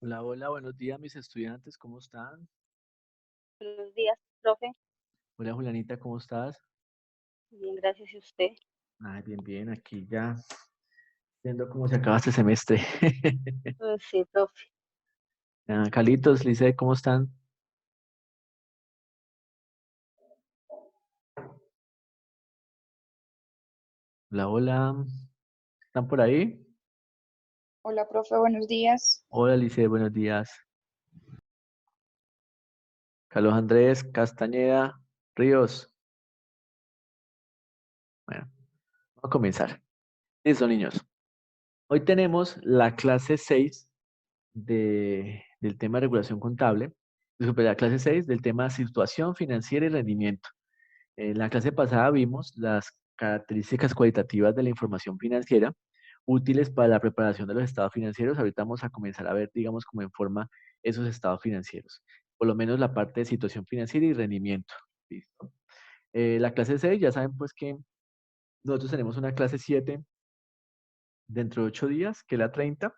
Hola, hola, buenos días, mis estudiantes, ¿cómo están? Buenos días, profe. Hola, Julianita, ¿cómo estás? Bien, gracias. ¿Y usted? Ay, bien, bien, aquí ya viendo cómo se acaba este semestre. Sí, profe. Calitos, Lice, ¿cómo están? Hola, hola, ¿están por ahí? Hola, profe, buenos días. Hola, Lice, buenos días. Carlos Andrés, Castañeda, Ríos. Bueno, vamos a comenzar. Listo, niños. Hoy tenemos la clase 6 del tema de regulación contable. Disculpe, la clase 6 del tema situación financiera y rendimiento. En la clase pasada vimos las características cualitativas de la información financiera útiles para la preparación de los estados financieros. Ahorita vamos a comenzar a ver, digamos, cómo en forma esos estados financieros. Por lo menos la parte de situación financiera y rendimiento. ¿Listo? La clase 6, ya saben pues que nosotros tenemos una clase 7 dentro de 8 días, que es la 30,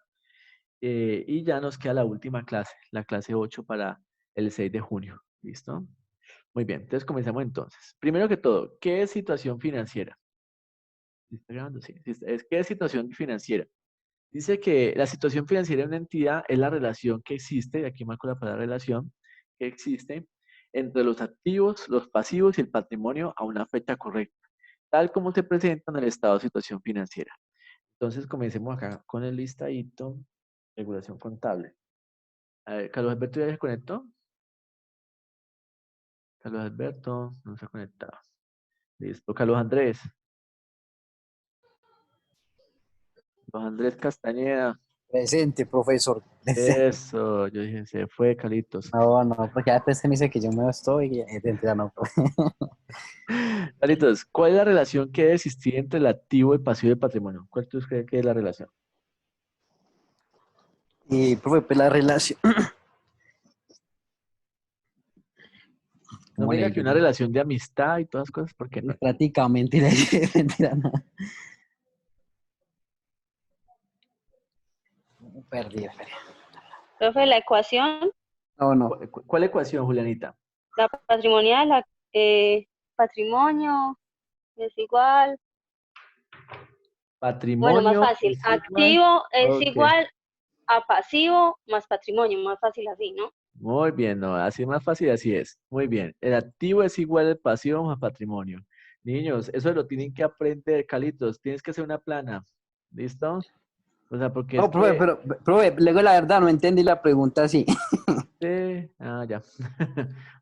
y ya nos queda la última clase, la clase 8 para el 6 de junio. ¿Listo? Muy bien, entonces comencemos entonces. Primero que todo, ¿qué es situación financiera? ¿Sí está grabando? Sí. ¿Qué es situación financiera? Dice que la situación financiera de una entidad es la relación que existe, y aquí marco la palabra relación, que existe entre los activos, los pasivos y el patrimonio a una fecha correcta, tal como se presenta en el estado de situación financiera. Entonces, comencemos acá con el listadito, regulación contable. A ver, Carlos Alberto ya se conectó. Carlos Alberto no se ha conectado. Listo, Carlos Andrés. Carlos Andrés Castañeda. Presente, profesor. Eso, yo dije, se fue, Calitos. No, no, porque después se me dice que yo me estoy y ya no, profe. Calitos, ¿cuál es la relación que debe existir entre el activo, el pasivo y el patrimonio? ¿Cuál tú crees que es la relación? Y, profe, pues la relación, No ¿cómo me le diga que digo una yo? relación de amistad y todas las cosas, porque no. Prácticamente, mentira, no. Perdí. Profe, la ecuación, No, no. ¿Cuál ecuación, Julianita? la patrimonial, patrimonio es igual. Bueno, más Patrimonio fácil. es igual. Activo es Ok, igual a pasivo más patrimonio. Más fácil así, ¿no? muy bien, no, así es más fácil, así es. Muy bien. El activo es igual al pasivo más patrimonio. Niños, eso lo tienen que aprender, Calitos. Tienes que hacer una plana. ¿Listo? O sea, porque es No, profe, que... pero, profe, luego la verdad no entendí la pregunta así. Ya.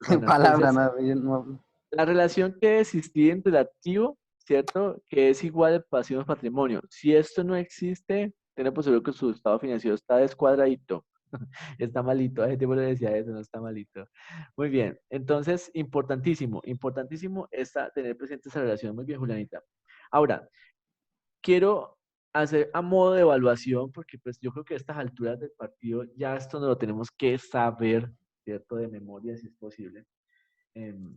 Bueno, Palabra, entonces, no, no. la relación que existía entre el activo, ¿cierto? Que es igual al pasivo más patrimonio. Si esto no existe, tiene posible que su estado financiero está descuadradito. Está malito. A gente le decía eso, no está malito. Muy bien. Entonces, importantísimo, importantísimo tener presente esa relación. Muy bien, Julianita. Ahora, quiero hacer a modo de evaluación, porque pues yo creo que a estas alturas del partido ya esto no lo tenemos que saber, ¿cierto? De memoria, si es posible. Em,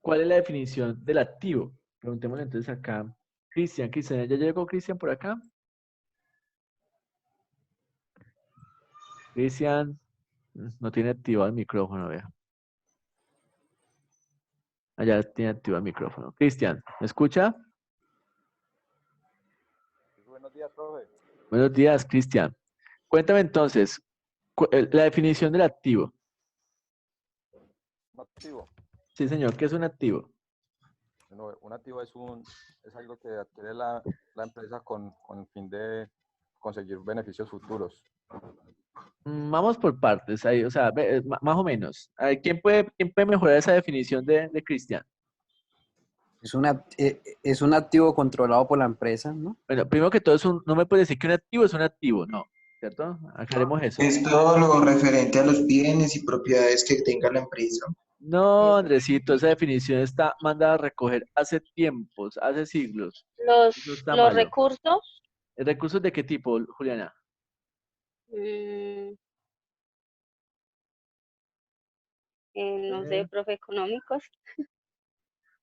¿Cuál es la definición del activo? Preguntémosle entonces acá. Cristian, ¿ya llegó Cristian por acá? Cristian, no tiene activado el micrófono, vea. Allá tiene activado el micrófono. Cristian, ¿me escucha? Buenos días, profe. Buenos días, Cristian. Cuéntame entonces, la definición del activo. Un activo. Sí, señor, ¿qué es un activo? Bueno, un activo es algo que adquiere la empresa con el fin de conseguir beneficios futuros. Vamos por partes, ahí, o sea, más o menos. A ver, ¿quién puede mejorar esa definición de Cristian? Es un activo controlado por la empresa, ¿no? Bueno, primero que todo, no me puede decir que un activo es un activo, no, ¿cierto? Aclaremos eso. Es todo lo referente a los bienes y propiedades que tenga la empresa. No, Andresito, esa definición está mandada a recoger hace tiempos, hace siglos. Eso está Los malo. recursos, ¿Recursos de qué tipo, Juliana? mm, no sé, Eh, profe, económicos.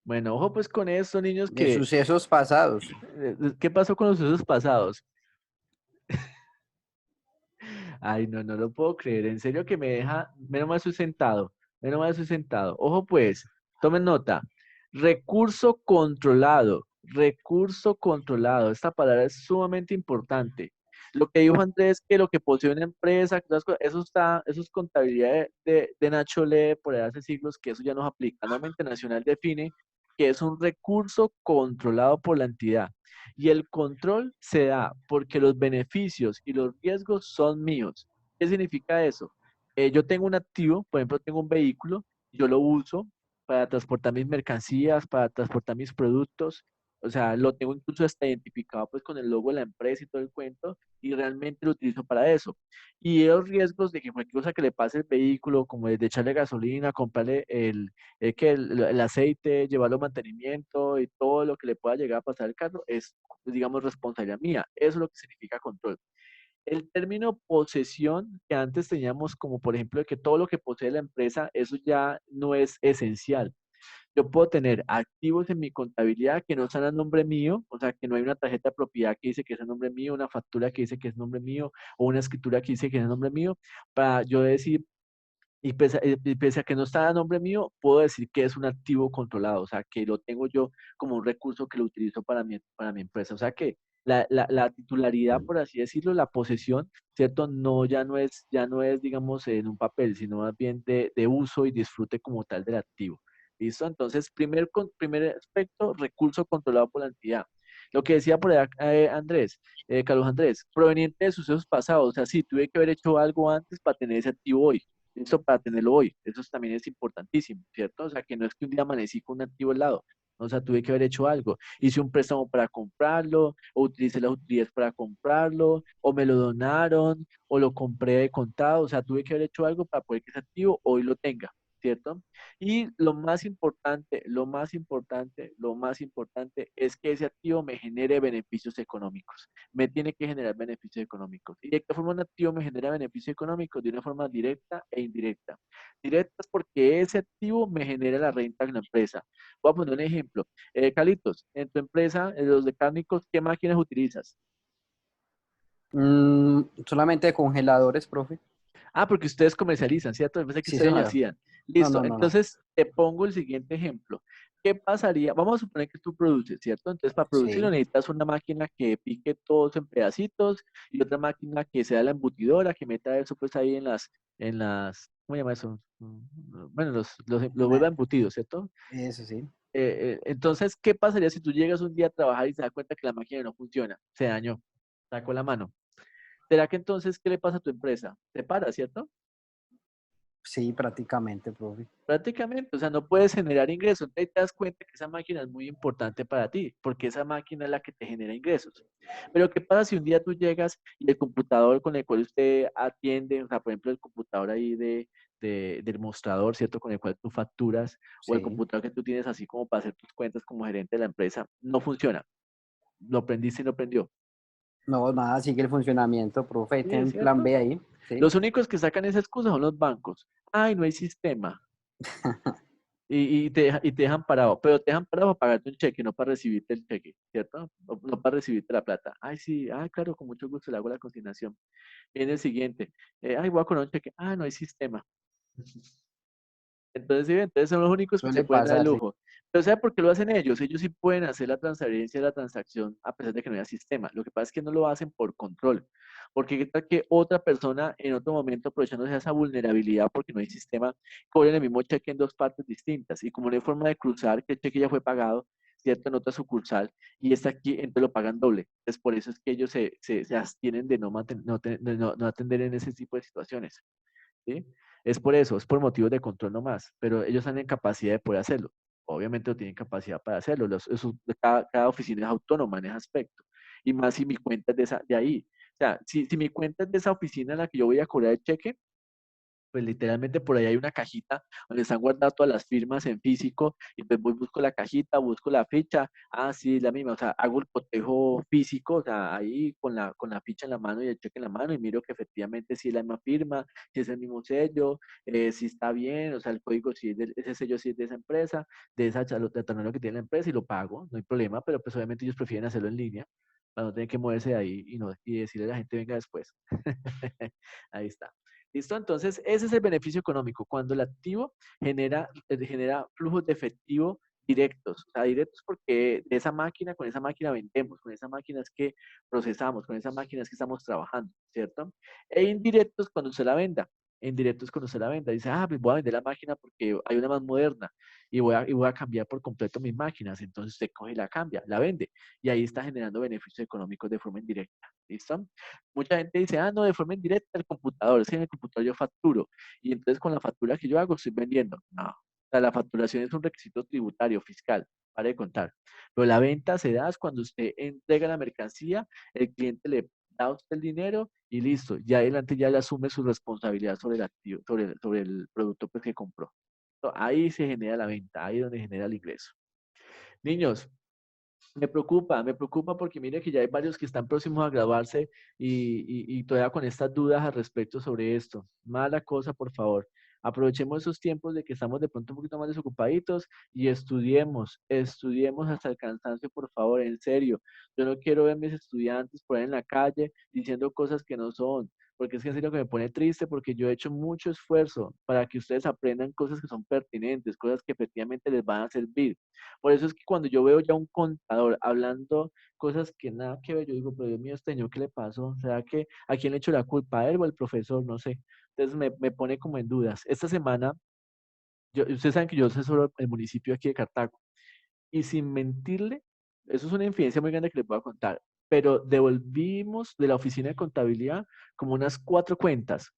Bueno, ojo pues con eso, niños, De que sucesos pasados. ¿qué pasó con los usos pasados? Ay, no, no lo puedo creer. En serio que me deja, menos mal estoy sentado, menos mal estoy sentado. Ojo pues, tomen nota. Recurso controlado, recurso controlado. Esta palabra es sumamente importante. Lo que dijo Andrés, que lo que posee una empresa, que otras cosas, eso es contabilidad de Nacho Lee por ahí hace siglos, que eso ya nos aplica. La norma internacional define que es un recurso controlado por la entidad. Y el control se da porque los beneficios y los riesgos son míos. ¿Qué significa eso? Yo tengo un activo, por ejemplo, tengo un vehículo, yo lo uso para transportar mis mercancías, para transportar mis productos, o sea, lo tengo incluso hasta identificado pues con el logo de la empresa y todo el cuento, y realmente lo utilizo para eso. Y los riesgos de que cualquier cosa que le pase al vehículo, como de echarle gasolina, comprarle el aceite, llevarlo a mantenimiento y todo lo que le pueda llegar a pasar al carro, es, digamos, responsabilidad mía. Eso es lo que significa control. El término posesión, que antes teníamos como por ejemplo de que todo lo que posee la empresa, eso ya no es esencial. Yo puedo tener activos en mi contabilidad que no están a nombre mío, o sea, que no hay una tarjeta de propiedad que dice que es a nombre mío, una factura que dice que es nombre mío, o una escritura que dice que es a nombre mío, para yo decir, y pese a que no está a nombre mío, puedo decir que es un activo controlado, o sea, que lo tengo yo como un recurso que lo utilizo para mi empresa. O sea que la titularidad, por así decirlo, la posesión, ¿cierto? No, ya no es, digamos, en un papel, sino más bien de uso y disfrute como tal del activo. ¿Listo? Entonces, primer aspecto, recurso controlado por la entidad. Lo que decía por allá Andrés, Carlos Andrés, proveniente de sucesos pasados, o sea, sí, tuve que haber hecho algo antes para tener ese activo hoy. Listo para tenerlo hoy. Eso también es importantísimo, ¿cierto? O sea, que no es que un día amanecí con un activo al lado. O sea, tuve que haber hecho algo. Hice un préstamo para comprarlo, o utilicé las utilidades para comprarlo, o me lo donaron, o lo compré de contado. O sea, tuve que haber hecho algo para poder que ese activo hoy lo tenga, ¿cierto? Y lo más importante, lo más importante, lo más importante es que ese activo me genere beneficios económicos. Me tiene que generar beneficios económicos. ¿Y de qué forma un activo me genera beneficios económicos? De una forma directa e indirecta. Directas porque ese activo me genera la renta en la empresa. Voy a poner un ejemplo. Carlitos, en tu empresa, en los mecánicos, ¿qué máquinas utilizas? Solamente congeladores, profe. Ah, porque ustedes comercializan, ¿cierto? Yo pensé que Sí, ustedes lo señor. hacían. No, Listo. no, no, no. Entonces, te pongo el siguiente ejemplo. ¿Qué pasaría? Vamos a suponer que tú produces, ¿cierto? Entonces, para producirlo Sí, necesitas una máquina que pique todos en pedacitos y otra máquina que sea la embutidora, que meta eso pues ahí ¿cómo se llama eso? Bueno, los vuelva me- embutidos, ¿cierto? eso sí. Entonces, ¿qué pasaría si tú llegas un día a trabajar y te das cuenta que la máquina no funciona? Se dañó, sacó la mano. ¿Será que entonces qué le pasa a tu empresa? Te para, ¿cierto? Sí, prácticamente, profe. Prácticamente, o sea, no puedes generar ingresos. Entonces te das cuenta que esa máquina es muy importante para ti, porque esa máquina es la que te genera ingresos. Pero ¿qué pasa si un día tú llegas y el computador con el cual usted atiende, o sea, por ejemplo, el computador ahí del mostrador, ¿cierto? Con el cual tú facturas, o el Sí. computador que tú tienes así como para hacer tus cuentas como gerente de la empresa, no funciona? Lo prendiste y no prendió. No, nada, sigue el funcionamiento, profe. Sí, Ten ¿es un plan cierto? B ahí. Sí. Los únicos que sacan esa excusa son los bancos. Ay, no hay sistema. Y te dejan parado, pero te dejan parado para pagarte un cheque, no para recibirte el cheque, ¿cierto? No para recibirte la plata. Ay, sí, claro, con mucho gusto le hago la consignación. Viene el siguiente. Ay, voy a cobrar un cheque. Ah, no hay sistema. Entonces, sí, entonces son los únicos que se Suele pueden dar el pasar, sí. lujo. Pero ¿sabe por qué lo hacen ellos? Ellos sí pueden hacer la transferencia de la transacción a pesar de que no haya sistema. Lo que pasa es que no lo hacen por control. Porque qué tal que otra persona en otro momento, aprovechándose de esa vulnerabilidad porque no hay sistema, cobre el mismo cheque en dos partes distintas. Y como no hay forma de cruzar que el cheque ya fue pagado, ¿cierto? En otra sucursal, y está aquí, entonces lo pagan doble. Entonces, por eso es que ellos se abstienen de no atender en ese tipo de situaciones. ¿Sí? Es por eso, es por motivos de control nomás, pero ellos tienen capacidad de poder hacerlo. Obviamente no tienen capacidad para hacerlo. Cada oficina es autónoma en ese aspecto. Y más si mi cuenta es de ahí. O sea, si mi cuenta es de esa oficina en la que yo voy a cobrar el cheque, pues literalmente por ahí hay una cajita donde están guardadas todas las firmas en físico y pues voy, busco la cajita, busco la ficha, sí, es la misma, o sea, hago el cotejo físico, o sea, ahí con la ficha en la mano y el cheque en la mano y miro que efectivamente sí es la misma firma, si es el mismo sello, si está bien, o sea, el código si es ese sello si es de esa empresa, de esa de que tiene la empresa y lo pago, no hay problema, pero pues obviamente ellos prefieren hacerlo en línea para no tener que moverse de ahí y decirle a la gente venga después. Ahí está. ¿Listo? Entonces, ese es el beneficio económico, cuando el activo genera flujos de efectivo directos. O sea, directos porque de esa máquina, con esa máquina vendemos, con esa máquina es que procesamos, con esa máquina es que estamos trabajando, ¿cierto? E indirectos cuando usted la venda. Indirectos cuando usted la venda. Dice, pues voy a vender la máquina porque hay una más moderna y voy a cambiar por completo mis máquinas. Entonces usted coge y la cambia, la vende. Y ahí está generando beneficios económicos de forma indirecta. ¿Listo? Mucha gente dice, no, de forma indirecta el computador. Es que en el computador yo facturo. Y entonces con la factura que yo hago estoy vendiendo. No. O sea, la facturación es un requisito tributario, fiscal, para de contar. Pero la venta se da es cuando usted entrega la mercancía, el cliente le da a usted el dinero y listo. Ya adelante ya le asume su responsabilidad sobre el activo, sobre el producto pues, que compró. Ahí se genera la venta, ahí es donde genera el ingreso. Niños, me preocupa porque mire que ya hay varios que están próximos a graduarse y todavía con estas dudas al respecto sobre esto. Mala cosa, por favor. Aprovechemos esos tiempos de que estamos de pronto un poquito más desocupaditos y estudiemos hasta el cansancio, por favor, en serio. Yo no quiero ver mis estudiantes por ahí en la calle diciendo cosas que no son, porque es que en serio que me pone triste porque yo he hecho mucho esfuerzo para que ustedes aprendan cosas que son pertinentes, cosas que efectivamente les van a servir. Por eso es que cuando yo veo ya un contador hablando cosas que nada que ver, yo digo, pero Dios mío, este señor, ¿qué le pasó? ¿Será que a quién le echó la culpa? ¿A él o al profesor? No sé. Entonces me pone como en dudas. Esta semana, ustedes saben que yo asesoro el municipio aquí de Cartago. Y sin mentirle, eso es una infidencia muy grande que les voy a contar, pero devolvimos de la oficina de contabilidad como unas cuatro cuentas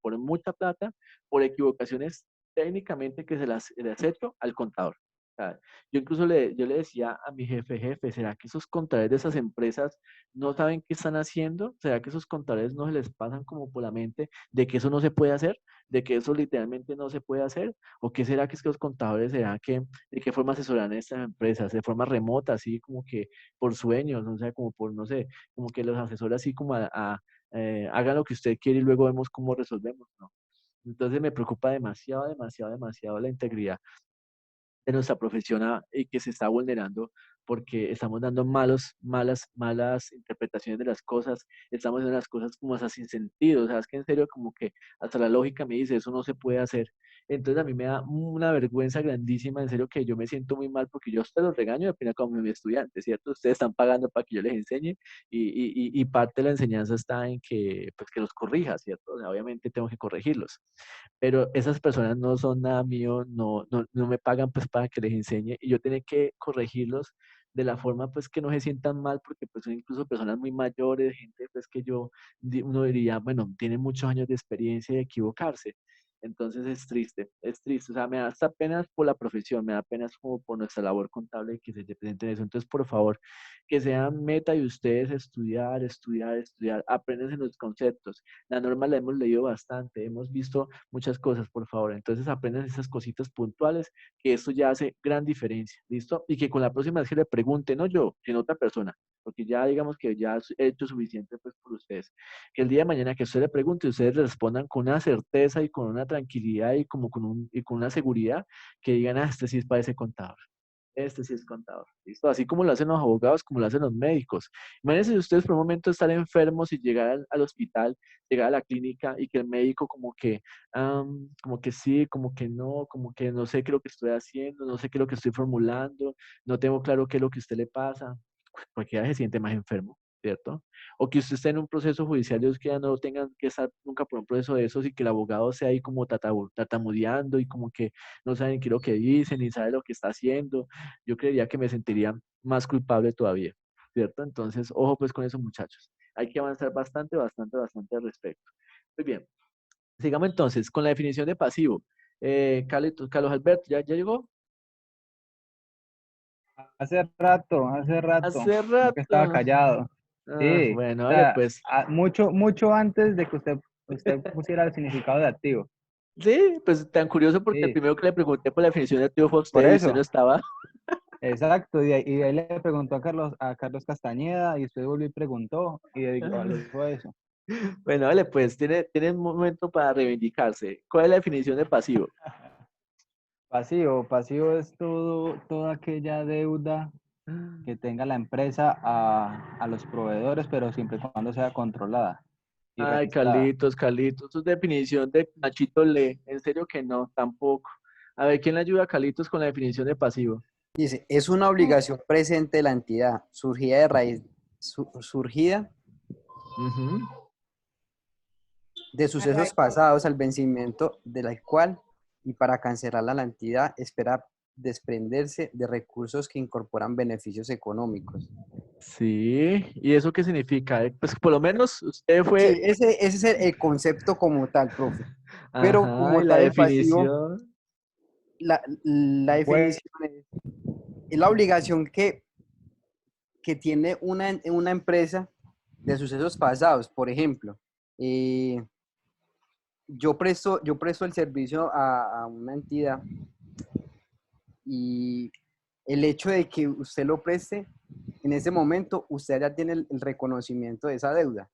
por mucha plata, por equivocaciones técnicamente que se las he hecho al contador. O sea, yo le decía a mi jefe, ¿será que esos contadores de esas empresas no saben qué están haciendo? ¿Será que esos contadores no se les pasan como por la mente de que eso no se puede hacer? ¿De que eso literalmente no se puede hacer? ¿O qué será que es que los contadores será que de qué forma asesoran a estas empresas? ¿De forma remota, así como que por sueños, o sea, como por, no sé, como que los asesora así como hagan lo que usted quiere y luego vemos cómo resolvemos, ¿no? Entonces me preocupa demasiado, demasiado, demasiado la integridad de nuestra profesión y que se está vulnerando porque estamos dando malas interpretaciones de las cosas, estamos haciendo las cosas como hasta sin sentido, o sea, es que en serio como que hasta la lógica me dice, eso no se puede hacer. Entonces a mí me da una vergüenza grandísima, en serio que yo me siento muy mal porque yo a ustedes los regaño de pena como mi estudiante, ¿cierto? Ustedes están pagando para que yo les enseñe y parte de la enseñanza está en que, pues, que los corrija, ¿cierto? O sea, obviamente tengo que corregirlos, pero esas personas no son nada mío, no me pagan pues para que les enseñe y yo tengo que corregirlos de la forma pues que no se sientan mal porque pues son incluso personas muy mayores, gente pues que uno diría, bueno, tienen muchos años de experiencia y equivocarse. Entonces es triste, o sea, me da hasta penas por la profesión, me da penas como por nuestra labor contable que se presente eso. Entonces, por favor, que sean meta de ustedes estudiar, estudiar, estudiar, aprendan los conceptos. La norma la hemos leído bastante, hemos visto muchas cosas, por favor. Entonces aprendan esas cositas puntuales, que esto ya hace gran diferencia, ¿listo? Y que con la próxima vez que le pregunten, no yo, sino otra persona, porque ya digamos que ya he hecho suficiente pues por ustedes. Que el día de mañana que usted le pregunte, ustedes le respondan con una certeza y con una tranquilidad y como y con una seguridad que digan, este sí es para ese contador. Este sí es contador, ¿listo? Así como lo hacen los abogados, como lo hacen los médicos. Imagínense si ustedes por un momento estar enfermos y llegar al hospital, llegar a la clínica y que el médico como que sí, como que no sé qué es lo que estoy haciendo, no sé qué es lo que estoy formulando, no tengo claro qué es lo que a usted le pasa. Cualquiera se siente más enfermo, ¿cierto? O que usted esté en un proceso judicial y es que ya no tengan que estar nunca por un proceso de esos y que el abogado sea ahí como tartamudeando y como que no saben qué es lo que dicen ni sabe lo que está haciendo. Yo creería que me sentiría más culpable todavía, ¿cierto? Entonces, ojo pues con eso, muchachos. Hay que avanzar bastante, bastante, bastante al respecto. Muy bien. Sigamos entonces con la definición de pasivo. Carlos Alberto, ¿ya llegó? Hace rato, Hace no que estaba rato. callado. Sí, Bueno, o vale, sea, pues. mucho antes de que usted pusiera el significado de activo. Sí, pues tan curioso porque el Sí, primero que le pregunté por la definición de activo fue a por usted y usted no eso, estaba. exacto. Y ahí le preguntó a Carlos Castañeda y usted volvió y preguntó y le dijo eso. Bueno, vale, pues tiene un momento para reivindicarse. ¿Cuál es la definición de pasivo? Pasivo es toda aquella deuda que tenga la empresa a los proveedores, pero siempre y cuando sea controlada y Ay, registrada. Carlitos, tu definición de Nachito Le, en serio que no, tampoco. A ver, ¿quién le ayuda a Carlitos con la definición de pasivo? Dice, es una obligación presente de la entidad, surgida de raíz, surgida Ujú. de sucesos pasados al vencimiento de la cual, y para cancelarla la entidad espera desprenderse de recursos que incorporan beneficios económicos. Sí, ¿y eso qué significa? Pues por lo menos usted Sí, fue, ese es el concepto como tal, profe. Pero ajá, como y la tal el pasivo, definición, la Pues, definición es la obligación que tiene una empresa de sucesos pasados. Por ejemplo, eh, yo presto el servicio a una entidad y el hecho de que usted lo preste, en ese momento usted ya tiene el reconocimiento de esa deuda.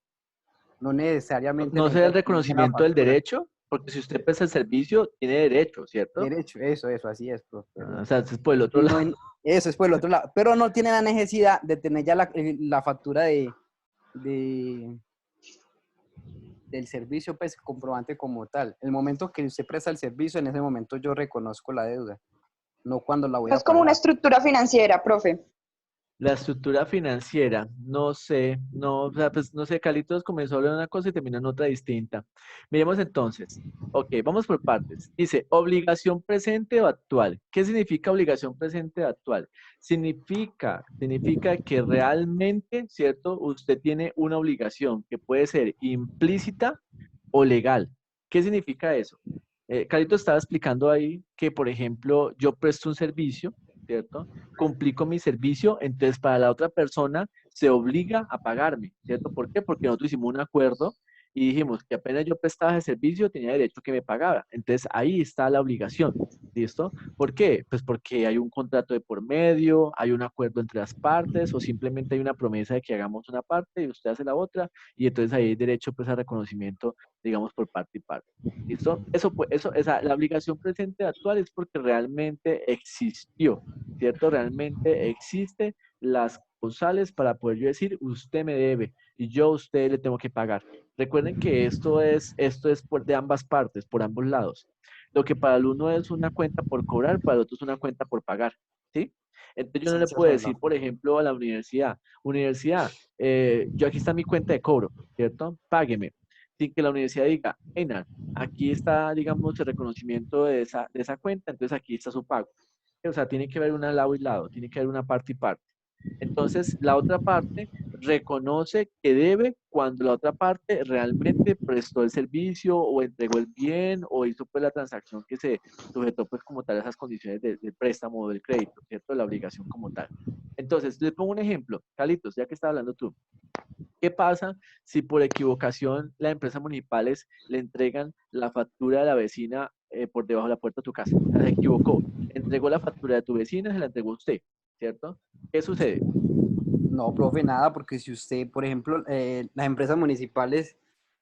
No necesariamente no se da necesita el que le den la reconocimiento del factura. derecho, porque si usted presta el servicio, tiene derecho, ¿cierto? Derecho, eso, así es, profe. O sea, es por el otro Y no lado. eso es por el otro lado. Pero no tiene la necesidad de tener ya la factura de- del servicio, pues comprobante como tal. El momento que usted presta el servicio, en ese momento yo reconozco la deuda, no cuando la voy a Es como una pagar. estructura financiera, profe. La estructura financiera, no sé, no, o sea, pues no sé, Carlitos comenzó a hablar de una cosa y terminó en otra distinta. Miremos entonces. Ok, vamos por partes. Dice, obligación presente o actual. ¿Qué significa obligación presente o actual? Significa que realmente, ¿cierto? Usted tiene una obligación que puede ser implícita o legal. ¿Qué significa eso? Carlitos estaba explicando ahí que, por ejemplo, yo presto un servicio, ¿cierto? Cumplí con mi servicio, entonces para la otra persona se obliga a pagarme, ¿cierto? ¿Por qué? Porque nosotros hicimos un acuerdo y dijimos que apenas yo prestaba ese servicio tenía derecho a que me pagara. Entonces ahí está la obligación, ¿listo? ¿Por qué? Pues porque hay un contrato de por medio, hay un acuerdo entre las partes o simplemente hay una promesa de que hagamos una parte y usted hace la otra y entonces ahí hay derecho pues a reconocimiento, digamos, por parte y parte. ¿Listo? Eso, pues, esa, la obligación presente actual es porque realmente existió, ¿cierto? Realmente existe las causales para poder yo decir, usted me debe y yo a usted le tengo que pagar. Recuerden que esto es de ambas partes, por ambos lados. Lo que para el uno es una cuenta por cobrar, para el otro es una cuenta por pagar, ¿sí? Entonces yo no Sí, le sí, puedo entiendo. decir, por ejemplo, a la universidad, yo aquí está mi cuenta de cobro, ¿cierto? Págueme. Sin que la universidad diga, Einar, aquí está, digamos, el reconocimiento de esa cuenta, entonces aquí está su pago. O sea, tiene que haber una lado y lado, tiene que haber una parte y parte. Entonces, la otra parte reconoce que debe cuando la otra parte realmente prestó el servicio o entregó el bien o hizo pues la transacción que se sujetó pues como tal a esas condiciones del préstamo o del crédito, ¿cierto? De la obligación como tal. Entonces, les pongo un ejemplo, Carlitos, ya que estás hablando tú. ¿Qué pasa si por equivocación las empresas municipales le entregan la factura de la vecina por debajo de la puerta de tu casa? O sea, se equivocó. Entregó la factura de tu vecina, se la entregó a usted, ¿cierto? ¿Qué sucede? No, profe, nada, porque si usted, por ejemplo, las empresas municipales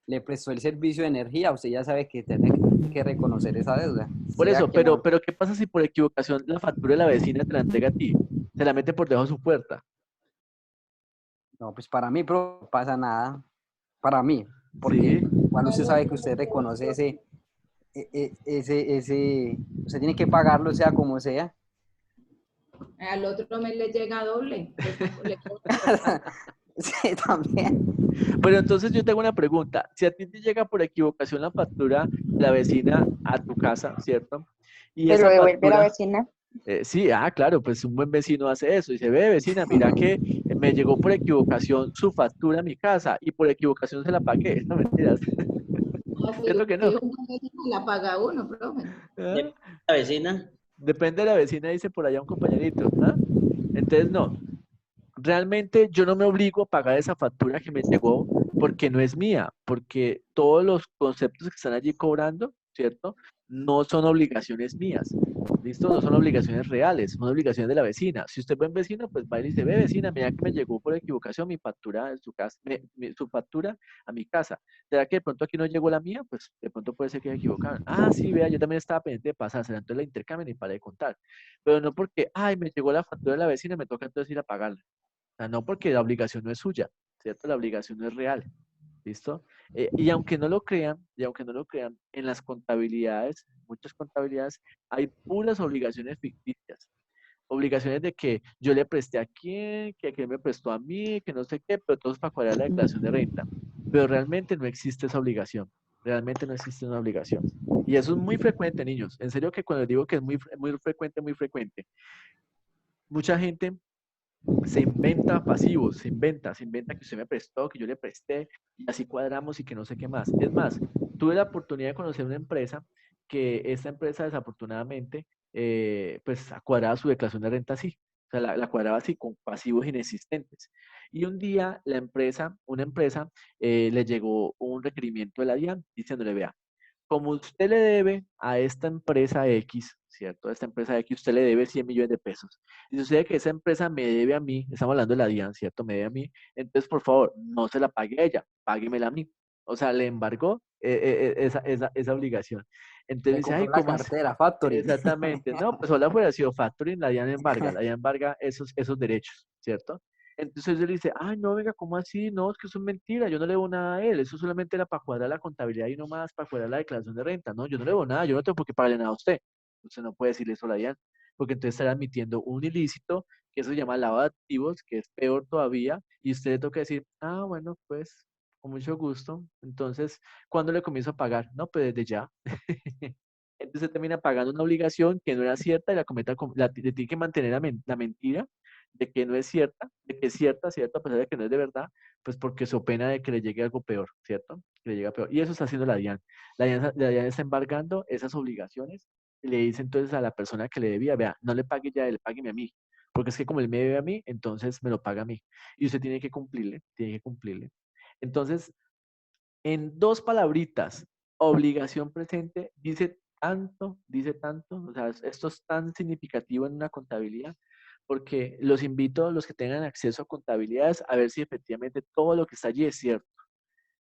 le prestó el servicio de energía, usted ya sabe que tiene que reconocer esa deuda, Por sea eso, que no. pero ¿qué pasa si por equivocación la factura de la vecina te la entrega a ti? Se la mete por debajo de su puerta. No, pues para mí, profe, no pasa nada. Para mí, porque Sí. igual usted sabe que usted reconoce usted tiene que pagarlo, sea como sea. Al otro mes le llega doble. Sí, también. Pero entonces yo tengo una pregunta. Si a ti te llega por equivocación la factura de la vecina a tu casa, ¿cierto? Y Se lo esa devuelve a la factura, vecina. sí, claro, pues un buen vecino hace eso. Dice, ve, vecina, mira que me llegó por equivocación su factura a mi casa y por equivocación se la pagué. No, mentiras. ¿Cierto que no? La paga uno, profe. ¿Ah? La vecina. Depende de la vecina, dice por allá un compañerito. ¿Ah? Entonces, no. Realmente yo no me obligo a pagar esa factura que me llegó porque no es mía, porque todos los conceptos que están allí cobrando, ¿cierto? No son obligaciones mías. ¿Listo? No son obligaciones reales, son obligaciones de la vecina. Si usted es buen vecino, pues va y le dice, ve vecina, mira que me llegó por equivocación mi factura en su casa, su factura a mi casa. ¿Será que de pronto aquí no llegó la mía? Pues de pronto puede ser que se equivocaron. Ah, sí, vea, yo también estaba pendiente de pasársela, entonces la intercambian y para de contar. Pero no porque, ay, me llegó la factura de la vecina, me toca entonces ir a pagarla. O sea, no porque la obligación no es suya, ¿cierto? La obligación no es real. ¿Listo? Y aunque no lo crean, en las contabilidades, muchas contabilidades, hay puras obligaciones ficticias. Obligaciones de que yo le presté a quién, que a quién me prestó a mí, que no sé qué, pero todo es para cuadrar la declaración de renta. Pero realmente no existe esa obligación. Realmente no existe una obligación. Y eso es muy frecuente, niños. En serio que cuando digo que es muy frecuente, muy frecuente. Mucha gente se inventa pasivos, se inventa que usted me prestó, que yo le presté, y así cuadramos y que no sé qué más. Es más, tuve la oportunidad de conocer una empresa que esta empresa desafortunadamente, pues cuadraba su declaración de renta así. O sea, la cuadraba así con pasivos inexistentes. Y un día una empresa, le llegó un requerimiento de la DIAN diciéndole, vea, como usted le debe a esta empresa X, ¿cierto? A esta empresa X, usted le debe 100 millones de pesos. Y sucede que esa empresa me debe a mí, estamos hablando de la DIAN, ¿cierto? Me debe a mí. Entonces, por favor, no se la pague a ella, páguemela a mí. O sea, le embargó esa obligación. Entonces Le dice, ay, compró la ¿cómo así? cartera, factoring. Exactamente. No, pues ojalá fuera sido factoring, la DIAN embarga esos derechos, ¿cierto? Entonces él dice, ay, no, venga, ¿cómo así? No, es que eso es mentira, yo no le debo nada a él, eso solamente era para cuadrar la contabilidad y no más para cuadrar la declaración de renta, no, yo no le debo nada, yo no tengo por qué pagarle nada a usted. Usted no puede decirle eso a la DIAN, porque entonces estará admitiendo un ilícito, que eso se llama lavado de activos, que es peor todavía, y usted le toca decir, ah, bueno, pues, con mucho gusto. Entonces, ¿cuándo le comienzo a pagar? No, pues desde ya. Entonces termina pagando una obligación que no era cierta y le tiene que mantener la mentira de que no es cierta, de que es cierta, ¿cierto? A pesar de que no es de verdad, pues porque so pena de que le llegue algo peor, ¿cierto? Que le llega peor. Y eso está haciendo la DIAN. La DIAN está embargando esas obligaciones y le dice entonces a la persona que le debía, vea, no le pague ya, él, págueme a mí. Porque es que como él me debe a mí, entonces me lo paga a mí. Y usted tiene que cumplirle, tiene que cumplirle. Entonces, en dos palabritas, obligación presente, dice tanto, o sea, esto es tan significativo en una contabilidad, porque los invito a los que tengan acceso a contabilidades a ver si efectivamente todo lo que está allí es cierto,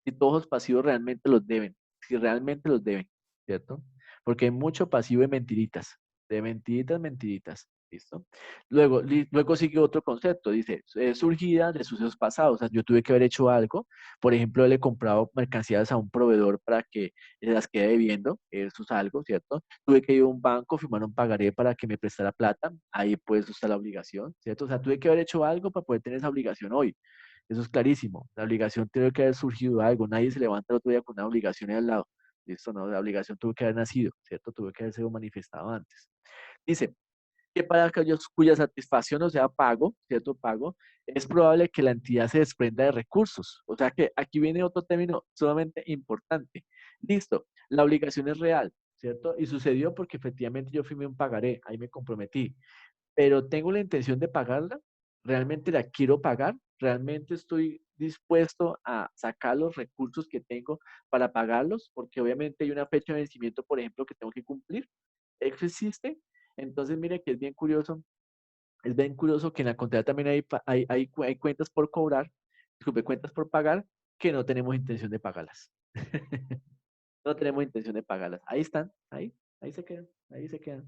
si todos los pasivos realmente los deben, si realmente los deben, ¿cierto? Porque hay mucho pasivo de mentiritas, mentiritas. ¿Listo? Luego sigue otro concepto, dice, es surgida de sucesos pasados, o sea, yo tuve que haber hecho algo, por ejemplo, le he comprado mercancías a un proveedor para que las quede debiendo, eso es algo, ¿cierto? Tuve que ir a un banco, firmar un pagaré para que me prestara plata, ahí pues está la obligación, ¿cierto? O sea, tuve que haber hecho algo para poder tener esa obligación hoy. Eso es clarísimo. La obligación tiene que haber surgido de algo. Nadie se levanta el otro día con una obligación ahí al lado. Listo, no, la obligación tuvo que haber nacido, ¿cierto? Tuvo que haber sido manifestado antes. Dice, que para aquellos cuya satisfacción o sea pago, cierto pago, es probable que la entidad se desprenda de recursos. O sea que aquí viene otro término sumamente importante. Listo, la obligación es real, ¿cierto? Y sucedió porque efectivamente yo firmé un pagaré, ahí me comprometí, pero tengo la intención de pagarla, realmente la quiero pagar, realmente estoy dispuesto a sacar los recursos que tengo para pagarlos, porque obviamente hay una fecha de vencimiento, por ejemplo, que tengo que cumplir. ¿Eso existe? Entonces, mire que es bien curioso que en la contabilidad también hay cuentas por cobrar, disculpe, cuentas por pagar, que no tenemos intención de pagarlas. No tenemos intención de pagarlas. Ahí están, ahí se quedan, ahí se quedan.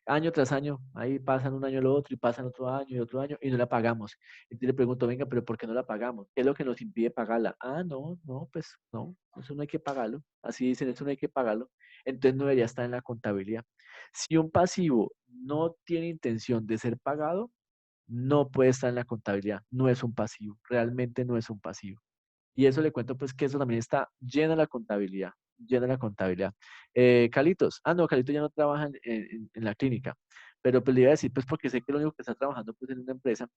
Año tras año, ahí pasan un año lo otro y pasan otro año y no la pagamos. Entonces le pregunto, venga, pero ¿por qué no la pagamos? ¿Qué es lo que nos impide pagarla? Ah, no, no, pues no, eso no hay que pagarlo. Así dicen, eso no hay que pagarlo. Entonces no debería estar en la contabilidad. Si un pasivo no tiene intención de ser pagado, no puede estar en la contabilidad. No es un pasivo, realmente no es un pasivo. Y eso le cuento pues que eso también está llena la contabilidad, llena la contabilidad. Calitos, no, Calitos ya no trabaja en la clínica, pero pues le iba a decir pues porque sé que lo único que está trabajando pues en una empresa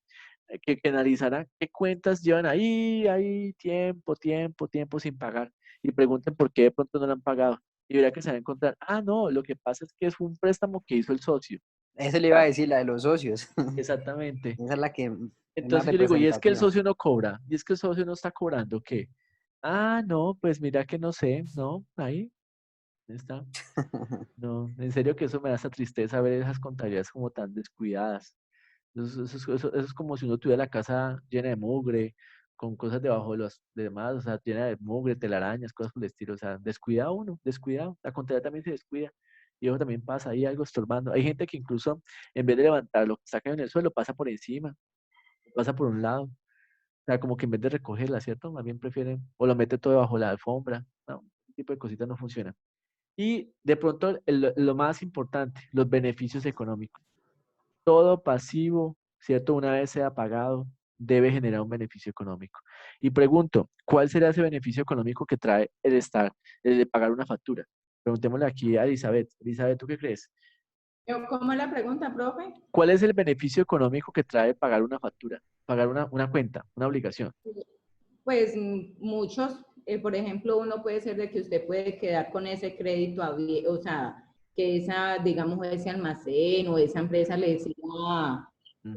que analizará qué cuentas llevan ahí tiempo sin pagar y pregunten por qué de pronto no lo han pagado. Y verá que se va a encontrar, no, lo que pasa es que es un préstamo que hizo el socio. Eso le iba a decir, la de los socios. Exactamente. Esa es la que es más Entonces yo le digo, y es que el representativa. socio no cobra, y es que el socio no está cobrando, ¿qué? No, pues mira que no sé, no, ahí. ¿Está? No, en serio que eso me da esa tristeza ver esas contabilidades como tan descuidadas. Eso es como si uno tuviera la casa llena de mugre, con cosas debajo de los demás, o sea, llena de mugre, telarañas, cosas por el estilo. O sea, descuidado uno, descuidado. La contabilidad también se descuida. Y eso también pasa, hay algo estorbando. Hay gente que incluso, en vez de levantar lo que saca en el suelo, pasa por encima, pasa por un lado. O sea, como que en vez de recogerla, ¿cierto? Más bien prefieren, o lo mete todo debajo de la alfombra. No, ese tipo de cositas no funcionan. Y de pronto, lo más importante, los beneficios económicos. Todo pasivo, ¿cierto? Una vez sea pagado, debe generar un beneficio económico. Y pregunto, ¿cuál será ese beneficio económico que trae el de pagar una factura? Preguntémosle aquí a Elizabeth. Elizabeth, ¿tú qué crees? ¿Cómo es la pregunta, profe? ¿Cuál es el beneficio económico que trae pagar una factura? Pagar una cuenta, una obligación. Pues muchos, por ejemplo, uno puede ser de que usted puede quedar con ese crédito, o sea, que esa, digamos, ese almacén o esa empresa le siga Ujú.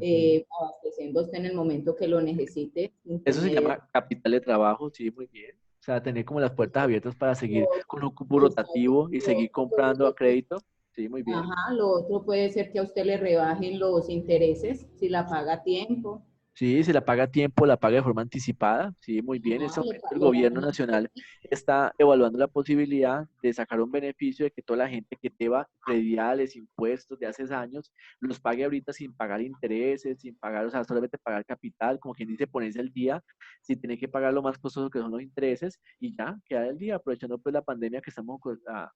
abasteciendo a usted en el momento que lo necesite, sin Eso se tener llama capital de trabajo, sí, muy bien. O sea, tener como las puertas abiertas para seguir lo, con un cupo rotativo y seguir comprando a crédito. Sí, muy bien. ajá, lo otro puede ser que a usted le rebajen los intereses si la paga a tiempo. Sí, se la paga a tiempo, la paga de forma anticipada. Sí, muy bien. En este Ajá, momento el le gobierno pagan nacional está evaluando la posibilidad de sacar un beneficio de que toda la gente que deba prediales, impuestos de hace años, los pague ahorita sin pagar intereses, sin pagar, o sea, solamente pagar capital, como quien dice, ponerse al día, sin tener que pagar lo más costoso que son los intereses y ya, quedar al día, aprovechando pues la pandemia que estamos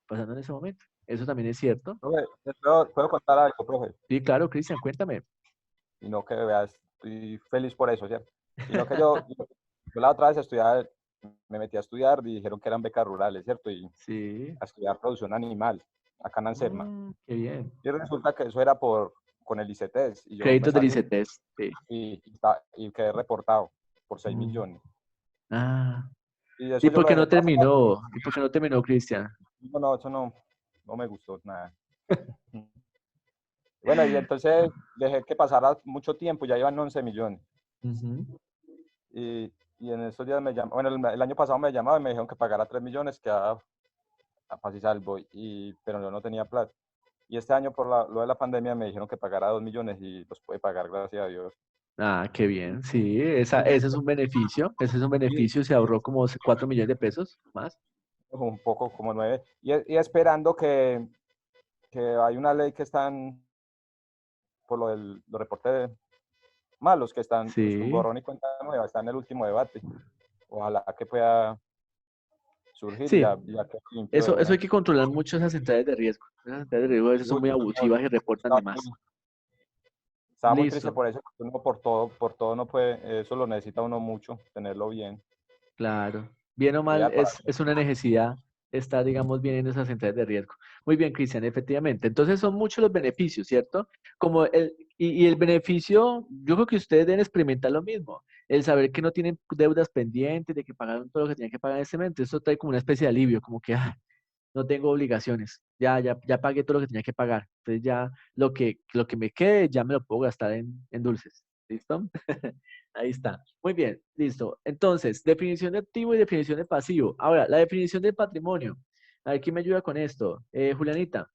pasando en ese momento. Eso también es cierto. Profe, ¿puedo contar algo, profe? Sí, claro, Cristian, cuéntame. Y no que veas, estoy feliz por eso, ¿cierto? Y no que yo la otra vez estudiaba, me metí a estudiar y dijeron que eran becas rurales, ¿cierto? Y Sí. a estudiar producción animal, acá en Anselma. Qué bien. Y resulta que eso era con el ICETEX, y yo me Créditos del salí ICETEX, sí. y quedé reportado por 6 Mm. millones. Ah. Y ¿Y después yo por lo qué dejé no pasar, terminó? ¿Y por qué no terminó, Cristian? no, eso no me gustó nada. Bueno, y entonces dejé que pasara mucho tiempo, ya iban 11 millones. Ujú. Y en estos días me llamaron, bueno, el año pasado me llamaron y me dijeron que pagara 3 millones, que a paz y salvo, pero yo no tenía plata. Y este año, por lo de la pandemia, me dijeron que pagara 2 millones y los puede pagar, gracias a Dios. Ah, qué bien. Sí, ese es un beneficio. Ese es un Y beneficio. Se ahorró como 4 millones de pesos más. un poco como 9. Y esperando que hay una ley que están, por los reportes malos, que están, pues, Sí. borrón y cuenta nueva, está en el último debate. Ojalá que pueda surgir y Sí. ya que limpio de Eso hay una. que controlar mucho esas centrales de riesgo. Esas centrales de riesgo a veces son Uy, muy abusivas y reportan de estaba más. estaba muy triste Listo. por eso, porque uno por todo no puede, eso lo necesita uno mucho, tenerlo bien. Claro. Bien o Y mal, ya para es una necesidad estar, digamos, bien en esas centrales de riesgo. Muy bien, Cristian, efectivamente. Entonces son muchos los beneficios, ¿cierto? Y el beneficio, yo creo que ustedes deben experimentar lo mismo. El saber que no tienen deudas pendientes, de que pagaron todo lo que tenían que pagar en ese momento. Eso trae como una especie de alivio, como que no tengo obligaciones. Ya pagué todo lo que tenía que pagar. Entonces ya lo que me quede, ya me lo puedo gastar en dulces. ¿Listo? Ahí está. Muy bien, listo. Entonces, definición de activo y definición de pasivo. Ahora, la definición del patrimonio. A ver, ¿quién me ayuda con esto? Julianita.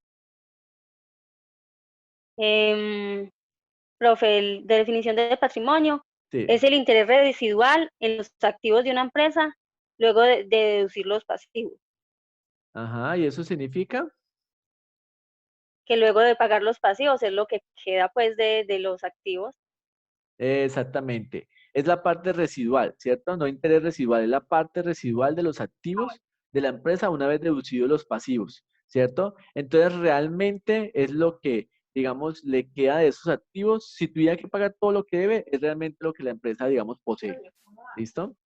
Em, Profe, de definición de patrimonio Sí. es el interés residual en los activos de una empresa luego de deducir los pasivos, Ajá, ¿y eso significa? que luego de pagar los pasivos es lo que queda pues de los activos. Exactamente. Es la parte residual, ¿cierto? No interés residual, es la parte residual de los activos de la empresa una vez deducidos los pasivos, ¿cierto? Entonces, realmente es lo que, digamos, le queda de esos activos. Si tuviera que pagar todo lo que debe, es realmente lo que la empresa, digamos, posee. ¿Listo?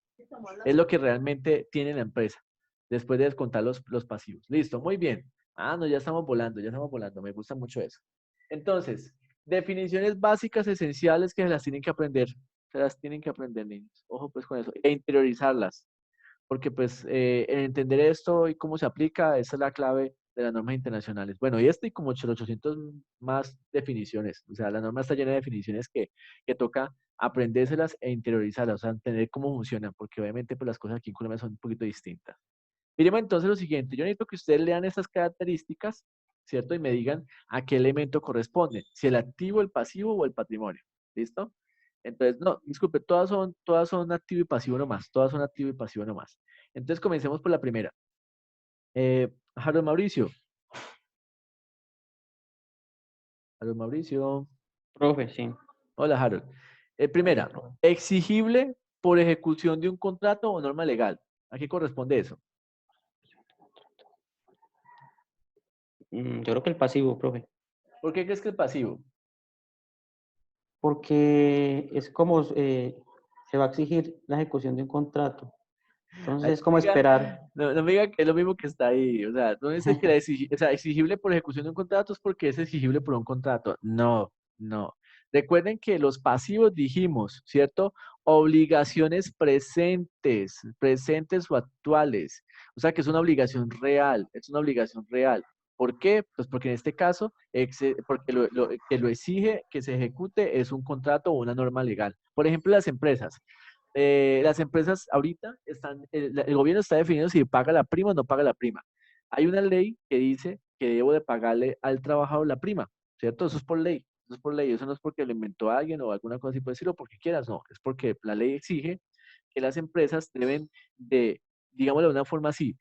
Es lo que realmente tiene la empresa, después de descontar los pasivos. Listo, muy bien. Ah, no, ya estamos volando, ya estamos volando. Me gusta mucho eso. Entonces, definiciones básicas, esenciales que se las tienen que aprender. Se las tienen que aprender, niños. Ojo pues con eso. E interiorizarlas. Porque pues en entender esto y cómo se aplica, esa es la clave de las normas internacionales. Bueno, y esto y como 800 más definiciones. O sea, la norma está llena de definiciones que toca aprendérselas e interiorizarlas, o sea, entender cómo funcionan, porque obviamente pues las cosas aquí en Colombia son un poquito distintas. Miremos entonces lo siguiente. Yo necesito que ustedes lean estas características, ¿cierto? Y me digan a qué elemento corresponde, si el activo, el pasivo o el patrimonio. ¿Listo? Entonces, no, disculpe, todas son activo y pasivo nomás. Todas son activo y pasivo nomás. Entonces, comencemos por la primera. Harold Mauricio. Harold Mauricio. Profe, sí. Hola, Harold. Primera, exigible por ejecución de un contrato o norma legal. ¿A qué corresponde eso? Yo creo que el pasivo, profe. ¿Por qué crees que el pasivo? Porque es como se va a exigir la ejecución de un contrato. Entonces es como esperar. No me diga que es lo mismo que está ahí. O sea, no dice que o sea, exigible por ejecución de un contrato es porque es exigible por un contrato. No, no. Recuerden que los pasivos dijimos, ¿cierto? Obligaciones presentes o actuales. O sea, que es una obligación real, es una obligación real. ¿Por qué? Pues porque en este caso, porque que lo exige que se ejecute es un contrato o una norma legal. Por ejemplo, las empresas ahorita el gobierno está definiendo si paga la prima o no paga la prima. Hay una ley que dice que debo de pagarle al trabajador la prima, ¿cierto? Eso es por ley, eso es por ley, eso no es porque lo inventó alguien o alguna cosa así por decirlo, porque quieras, no, es porque la ley exige que las empresas deben de, digámoslo de una forma así,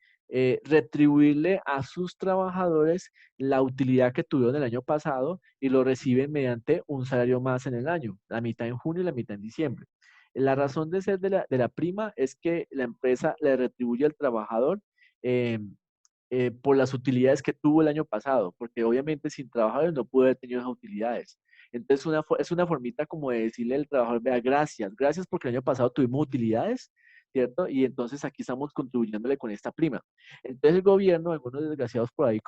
retribuirle a sus trabajadores la utilidad que tuvieron el año pasado y lo reciben mediante un salario más en el año, la mitad en junio y la mitad en diciembre. La razón de ser de la prima es que la empresa le retribuye al trabajador eh, por las utilidades que tuvo el año pasado, porque obviamente sin trabajadores no pudo haber tenido esas utilidades. Entonces es una formita como de decirle al trabajador, vea, gracias porque el año pasado tuvimos utilidades, ¿cierto? Y entonces aquí estamos contribuyéndole con esta prima. Entonces el gobierno, algunos desgraciados por ahí,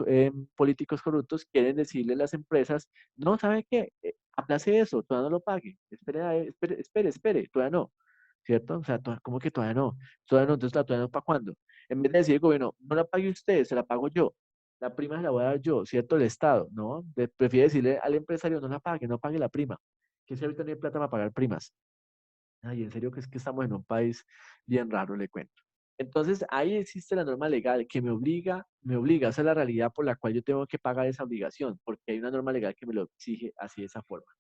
políticos corruptos, quieren decirle a las empresas, no, ¿sabe qué? Aplace eso, todavía no lo pague, espere, todavía no, ¿cierto? O sea, ¿cómo que todavía no? Todavía no, entonces la todavía no, ¿para cuándo? En vez de decir el gobierno, no la pague usted, se la pago yo. La prima se la voy a dar yo, ¿cierto? El Estado, ¿no? Prefiere decirle al empresario, no la pague, no pague la prima. Que si ahorita no hay plata para pagar primas. Ay, en serio que es que estamos en un país bien raro, le cuento. Entonces, ahí existe la norma legal que me obliga, esa es la realidad por la cual yo tengo que pagar esa obligación, porque hay una norma legal que me lo exige así de esa forma.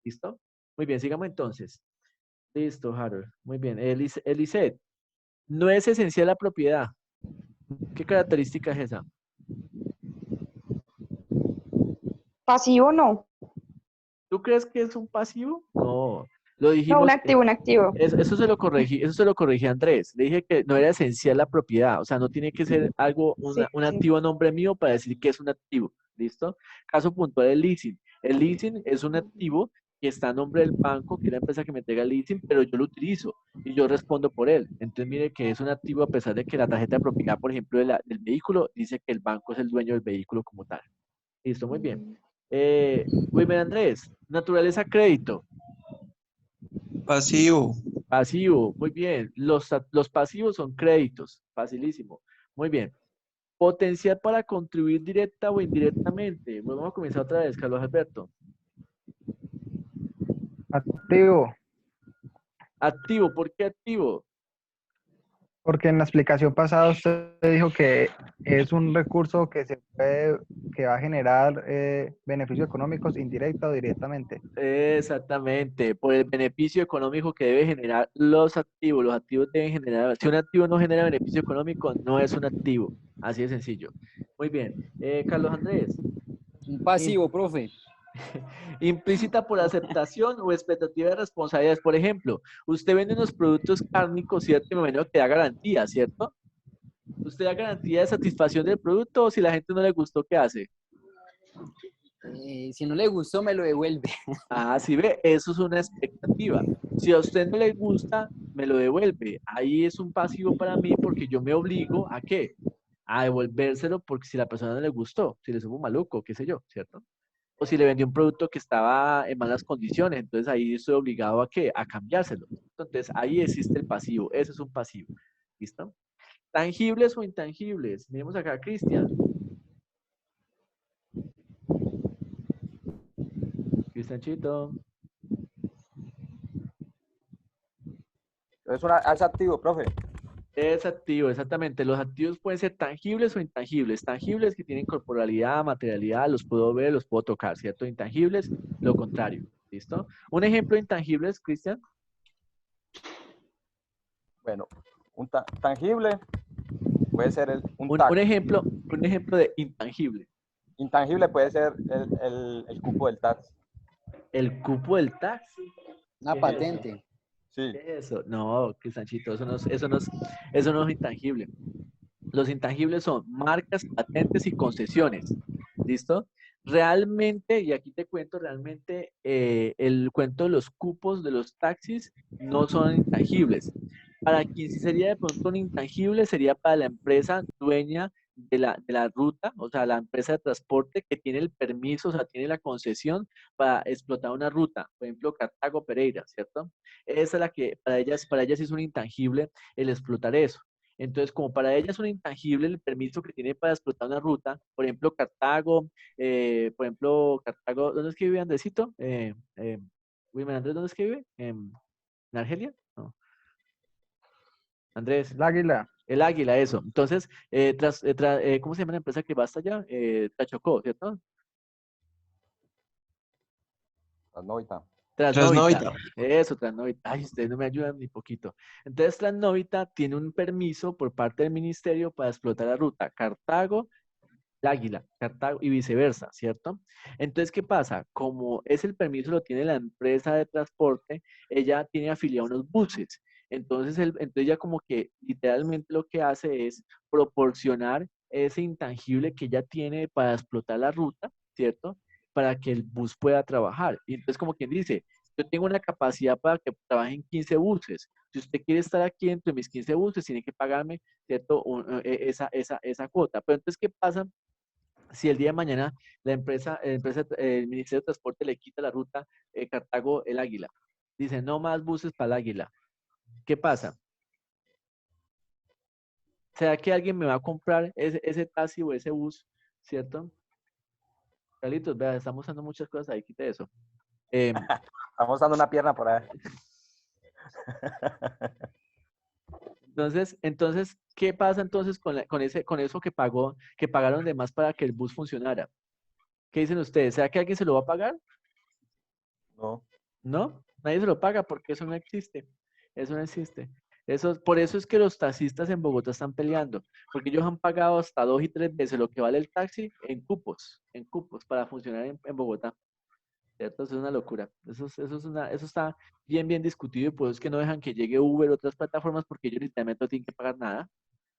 ¿Listo? Muy bien, sigamos entonces. Listo, Harold. Muy bien. Eliseth, no es esencial la propiedad. ¿Qué característica es esa? Pasivo no. ¿Tú crees que es un pasivo? No, lo No, dijimos. un activo, un activo. Eso se lo corregí a Andrés. Le dije que no era esencial la propiedad, o sea, no tiene que ser algo, Sí, un sí. activo a nombre mío para decir que es un activo. ¿Listo? Caso puntual del leasing. El leasing es un activo que está a nombre del banco, que es la empresa que me entrega el leasing, pero yo lo utilizo y yo respondo por él. Entonces, mire que es un activo a pesar de que la tarjeta de propiedad, por ejemplo, del vehículo, dice que el banco es el dueño del vehículo como tal. Listo, muy bien. Wilmer Andrés, naturaleza crédito. Pasivo. Pasivo, muy bien. Los pasivos son créditos, facilísimo. Muy bien. Potencial para contribuir directa o indirectamente. Vamos a comenzar otra vez, Carlos Alberto. Activo, Activo, ¿por qué activo? porque en la explicación pasada usted dijo que es un recurso que va a generar beneficios económicos indirecta o directamente. Exactamente, por el beneficio económico que debe generar los activos. Los activos deben generar, si un activo no genera beneficio económico, no es un activo. Así de sencillo. Muy bien. Carlos Andrés. Un pasivo, profe. Implícita por aceptación o expectativa de responsabilidades. Por ejemplo, usted vende unos productos cárnicos, ¿cierto? Y me imagino que da garantía, ¿cierto? ¿Usted da garantía de satisfacción del producto o si la gente no le gustó, qué hace? Si no le gustó, me lo devuelve. Ah, sí ve, eso es una expectativa. Si a usted no le gusta, me lo devuelve. Ahí es un pasivo para mí porque yo me obligo ¿a qué? A devolvérselo porque si la persona no le gustó, si le supo maluco, qué sé yo, ¿cierto? O si le vendió un producto que estaba en malas condiciones, entonces ahí estoy obligado a qué? A cambiárselo. Entonces ahí existe el pasivo, eso es un pasivo. ¿Listo? ¿Tangibles o intangibles? Miremos acá, Cristian. Cristianchito. Es activo, profe. Es activo, exactamente. Los activos pueden ser tangibles o intangibles. Tangibles que tienen corporalidad, materialidad, los puedo ver, los puedo tocar, ¿cierto? Intangibles, lo contrario. ¿Listo? Un ejemplo de intangibles, Cristian. Bueno, tangible puede ser un Un TAC. un ejemplo de intangible. Intangible puede ser el cupo del tax. El cupo del taxi. Una ¿Qué es patente. Sí. ¿Qué es eso? No, Cristianchito, eso no es intangible. Los intangibles son marcas, patentes y concesiones. ¿Listo? Realmente, y aquí te cuento, realmente el cuento de los cupos de los taxis no son intangibles. Para quien sí sería de pronto un intangible, sería para la empresa dueña de la ruta, o sea, la empresa de transporte que tiene el permiso, o sea, tiene la concesión para explotar una ruta, por ejemplo, Cartago-Pereira, ¿cierto? Esa es la que para ellas sí es un intangible el explotar eso. Entonces, como para ella es un intangible el permiso que tiene para explotar una ruta, por ejemplo, Cartago, ¿dónde es que vive Andresito? Wilmer Andrés, ¿dónde es que vive? ¿En Argelia? No. Andrés, El águila. el Águila, eso. Entonces, ¿cómo se llama la empresa que va hasta allá? Trachocó, ¿cierto? Transnovita. Transnovita. Eso, Transnovita. Ay, ustedes no me ayudan ni poquito. Entonces, Transnovita tiene un permiso por parte del ministerio para explotar la ruta Cartago, el Águila, Cartago y viceversa, ¿cierto? Entonces, ¿qué pasa? Como es el permiso lo tiene la empresa de transporte, ella tiene afiliado unos buses. Entonces ella como que literalmente lo que hace es proporcionar ese intangible que ella tiene para explotar la ruta, ¿cierto? Para que el bus pueda trabajar. Y entonces como quien dice, yo tengo una capacidad para que trabajen 15 buses. Si usted quiere estar aquí entre mis 15 buses, tiene que pagarme, ¿cierto? Esa cuota. Pero entonces, ¿qué pasa? Si el día de mañana el Ministerio de Transporte le quita la ruta Cartago el Águila, dice no más buses para el Águila. ¿Qué pasa? ¿Será que alguien me va a comprar ese taxi o ese bus? ¿Cierto? Carlitos, vea, estamos usando muchas cosas ahí, quite eso. Estamos dando una pierna por ahí. Entonces, ¿qué pasa entonces con eso que pagaron de más para que el bus funcionara? ¿Qué dicen ustedes? ¿Será que alguien se lo va a pagar? No. ¿No? Nadie se lo paga porque eso no existe. Eso no existe. Por eso es que los taxistas en Bogotá están peleando, porque ellos han pagado hasta 2 y 3 veces lo que vale el taxi en cupos para funcionar en Bogotá. ¿Cierto? Eso es una locura. Eso está bien, bien discutido y por eso es que no dejan que llegue Uber o otras plataformas porque ellos literalmente no tienen que pagar nada.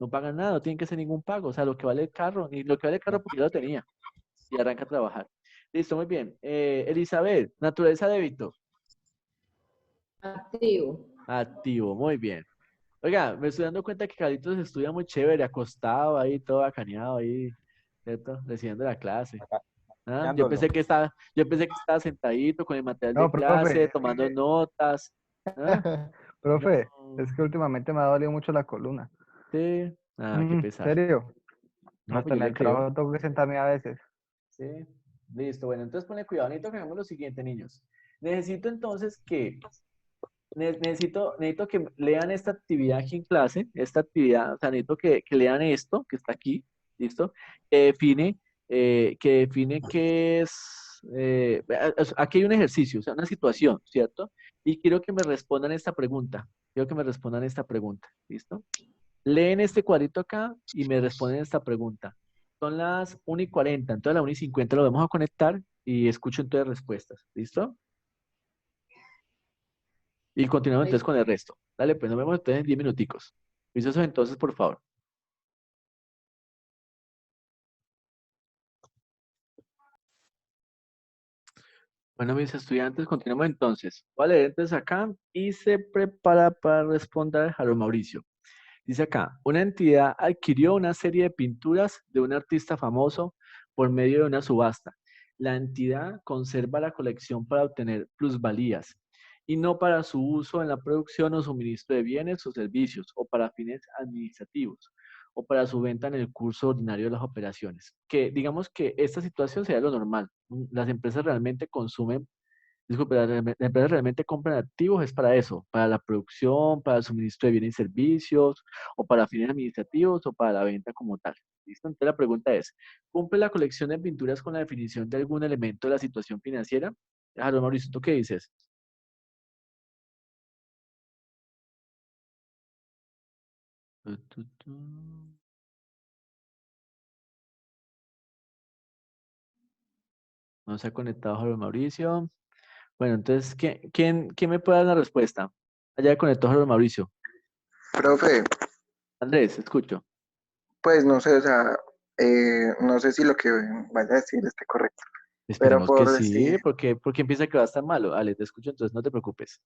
No pagan nada, no tienen que hacer ningún pago. O sea, lo que vale el carro, ni lo que vale el carro porque ya lo tenía y arranca a trabajar. Listo, muy bien. Elizabeth, naturaleza débito. Activo. Activo, muy bien. Oiga, me estoy dando cuenta que Carlitos estudia muy chévere, acostado ahí, todo bacaneado ahí, ¿cierto? Recibiendo la clase. ¿Ah? Cambiándolo. Yo pensé que estaba sentadito con el material de No, clase, profe, tomando notas. ¿Ah? profe, No. es que últimamente me ha dolido mucho la columna. Sí. Ah, qué ¿En pesar. serio? No, pues Hasta yo en le el creo. trabajo tengo que sentarme a veces. Sí. Listo, bueno, entonces ponle cuidado. Necesito que hagamos lo siguiente, niños. Necesito entonces necesito que lean esta actividad aquí en clase, esta actividad, o sea, necesito que lean esto que está aquí, ¿listo? Que define qué es, aquí hay un ejercicio, o sea, una situación, ¿cierto? Y quiero que me respondan esta pregunta, ¿listo? Leen este cuadrito acá y me responden esta pregunta. Son las 1:40, entonces a las 1:50 lo vamos a conectar y escucho entonces respuestas, ¿listo? Y continuamos entonces con el resto. Dale, pues nos vemos entonces en 10 minuticos. Listo, entonces, por favor. Bueno, mis estudiantes, continuamos entonces. Voy a leer entonces acá y se prepara para responder Harold Mauricio. Dice acá, una entidad adquirió una serie de pinturas de un artista famoso por medio de una subasta. La entidad conserva la colección para obtener plusvalías y no para su uso en la producción o suministro de bienes o servicios o para fines administrativos o para su venta en el curso ordinario de las operaciones. Que digamos que esta situación sería lo normal. Las empresas realmente consumen Disculpe, las empresas realmente compran activos, es para eso, para la producción, para el suministro de bienes y servicios, o para fines administrativos, o para la venta como tal. ¿Listo? Entonces la pregunta es, ¿cumple la colección de pinturas con la definición de algún elemento de la situación financiera? Harold Mauricio, ¿tú qué dices? Tu, tu, tu. No se ha conectado Harold Mauricio. Bueno, entonces, ¿quién me puede dar la respuesta? Allá conectó Harold Mauricio. Profe, Andrés, escucho. pues no sé, o sea, no sé si lo que vaya a decir esté correcto, pero Esperemos que sí, porque empieza que va a estar malo. Ale, te escucho, entonces no te preocupes.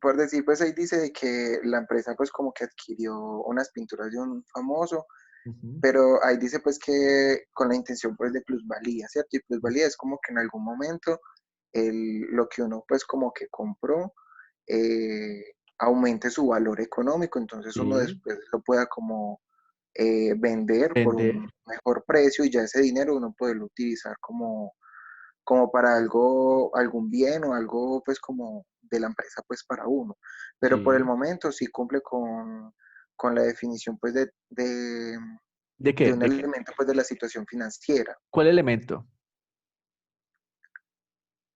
por decir, pues ahí dice de que la empresa pues como que adquirió unas pinturas de un famoso, Ujú. pero ahí dice pues que con la intención pues de plusvalía, ¿cierto? Y plusvalía es como que en algún momento lo que uno pues como que compró eh, aumente su valor económico, entonces uno Sí, después lo pueda como vender por vender. un mejor precio y ya ese dinero uno poderlo utilizar como para algo, algún bien o algo pues como de la empresa pues para uno. Pero por el Sí. momento sí cumple con la definición pues ¿De de qué? un ¿De qué? elemento pues de la situación financiera. ¿Cuál elemento?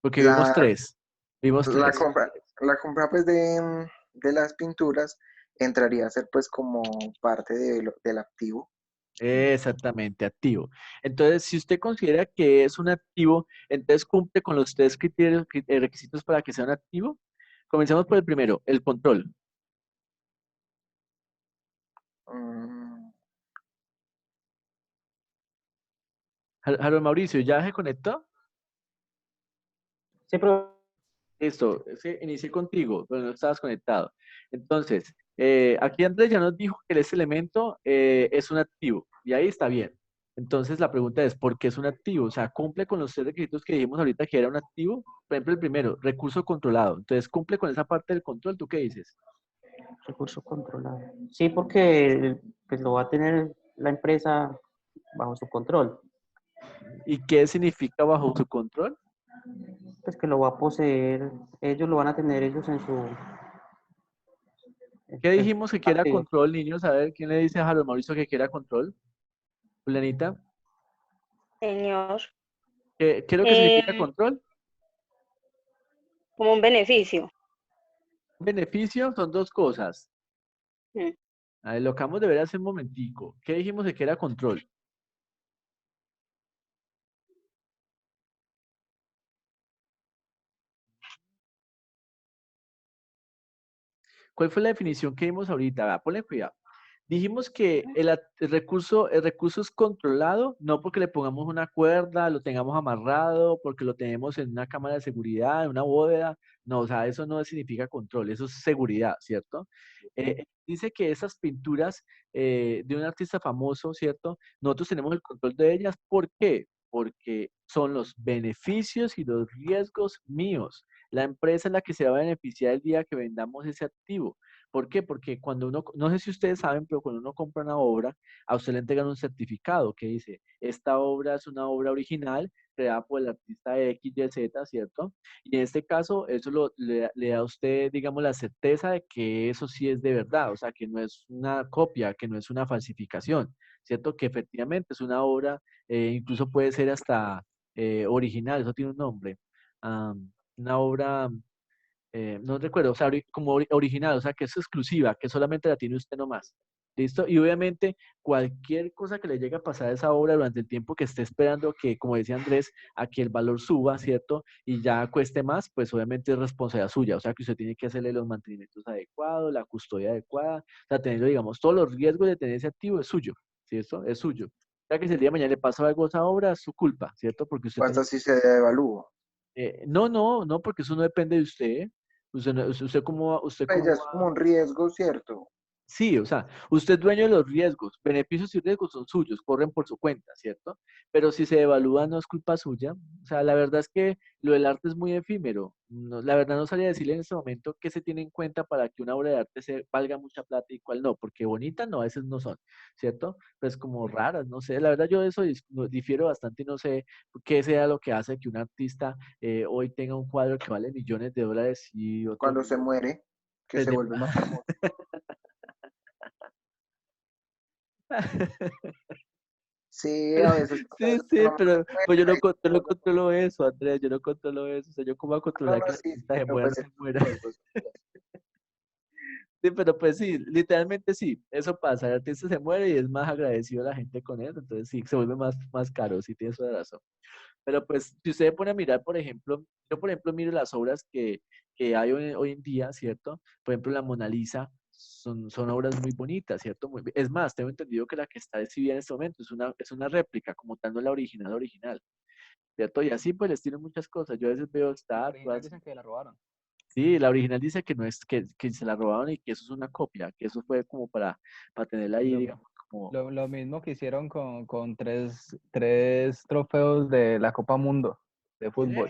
Porque vimos La, tres. Vimos la tres. compra, la compra pues de las pinturas entraría a ser pues como parte del activo. Exactamente, activo. Entonces, si usted considera que es un activo, entonces cumple con los tres criterios, requisitos para que sea un activo. Comencemos por el primero, el control. Mm, Harold Mauricio, ¿ya se conectó? Sí, pero Listo, es que inicié contigo, pero no estabas conectado. Entonces, aquí Andrés ya nos dijo que ese elemento es un activo, y ahí está bien. Entonces, la pregunta es, ¿por qué es un activo? O sea, ¿cumple con los tres requisitos que dijimos ahorita que era un activo? Por ejemplo, el primero, recurso controlado. Entonces, ¿cumple con esa parte del control? ¿Tú qué dices? recurso controlado. Sí, porque pues, lo va a tener la empresa bajo su control. ¿Y qué significa bajo su control? Pues que lo va a poseer, ellos lo van a tener ellos en su ¿Qué pues, dijimos que quiera activo. control, niños? A ver, ¿quién le dice a Harold Mauricio que quiera control? Julianita, Señor. ¿qué es lo que significa Em, control? como un beneficio. Beneficio son dos cosas. Mm. A ver, lo acabamos de ver hace un momentico. ¿Qué dijimos de que era control? ¿Cuál fue la definición que dimos ahorita? Vea, ponle cuidado. Dijimos que el recurso es controlado, no porque le pongamos una cuerda, lo tengamos amarrado, porque lo tenemos en una cámara de seguridad, en una bóveda. No, o sea, eso no significa control, eso es seguridad, ¿cierto? Dice que esas pinturas de un artista famoso, ¿cierto? Nosotros tenemos el control de ellas. ¿Por qué? Porque son los beneficios y los riesgos míos. La empresa es la que se va a beneficiar el día que vendamos ese activo. ¿Por qué? Porque cuando uno, no sé si ustedes saben, pero cuando uno compra una obra, a usted le entregan un certificado que dice, esta obra es una obra original creada por el artista X, Y, Z, ¿cierto? Y en este caso, eso le da a usted, digamos, la certeza de que eso sí es de verdad, o sea, que no es una copia, que no es una falsificación, ¿cierto? Que efectivamente es una obra, incluso puede ser hasta original, eso tiene un nombre. Una obra no recuerdo, o sea, como original, o sea, que es exclusiva, que solamente la tiene usted nomás. ¿Listo? Y obviamente cualquier cosa que le llegue a pasar a esa obra durante el tiempo que esté esperando que, como decía Andrés, a que el valor suba, ¿cierto? Y ya cueste más, pues obviamente es responsabilidad suya. O sea, que usted tiene que hacerle los mantenimientos adecuados, la custodia adecuada, o sea, tenerlo, digamos, todos los riesgos de tener ese activo es suyo, ¿cierto? Es suyo. O sea, que si el día de mañana le pasa algo a esa obra, es su culpa, ¿cierto? Porque usted ¿Cuánto tenía así se devalúa? no, porque eso no depende de usted. Usted, usted cómo, Pues ya es como un riesgo, ¿cierto? Sí, o sea, usted es dueño de los riesgos, beneficios y riesgos son suyos, corren por su cuenta, ¿cierto? Pero si se devalúa no es culpa suya. O sea, la verdad es que lo del arte es muy efímero. La verdad no sabría decirle en este momento qué se tiene en cuenta para que una obra de arte se valga mucha plata y cuál no, porque bonitas no, a veces no son, ¿cierto? Pues como raras, no sé. La verdad yo de eso difiero bastante y no sé qué sea lo que hace que un artista hoy tenga un cuadro que vale millones de dólares y otro Cuando se muere, que pues se de vuelve más famoso. Sí, a veces pasa Sí, eso, que sí, uno pero muere, pues ahí yo se no vuelve controlo eso, Andrés, yo no controlo eso. O sea, yo cómo voy a no, controlar no, que el sí, artista se pero muera o no pues se es muera. riesgos. Sí, pero pues sí, literalmente sí, eso pasa, el artista se muere y es más agradecido a la gente con él, entonces sí, se vuelve más caro, sí tienes toda la razón. Pero pues, si usted se pone a mirar, por ejemplo, yo por ejemplo miro las obras que hay hoy en día, ¿cierto? Por ejemplo, la Mona Lisa, son obras muy bonitas, ¿cierto? Es más, tengo entendido que la que está exhibida en este momento es una réplica, como tal no la original, ¿cierto? Y así pues les tienen muchas cosas. Yo a veces veo La original estatuas. dicen que la robaron. Sí, la original dice que no es, que se la robaron y que eso es una copia, que eso fue como para tenerla ahí, Lo, digamos, como... lo mismo que hicieron con tres trofeos de la Copa Mundo de fútbol.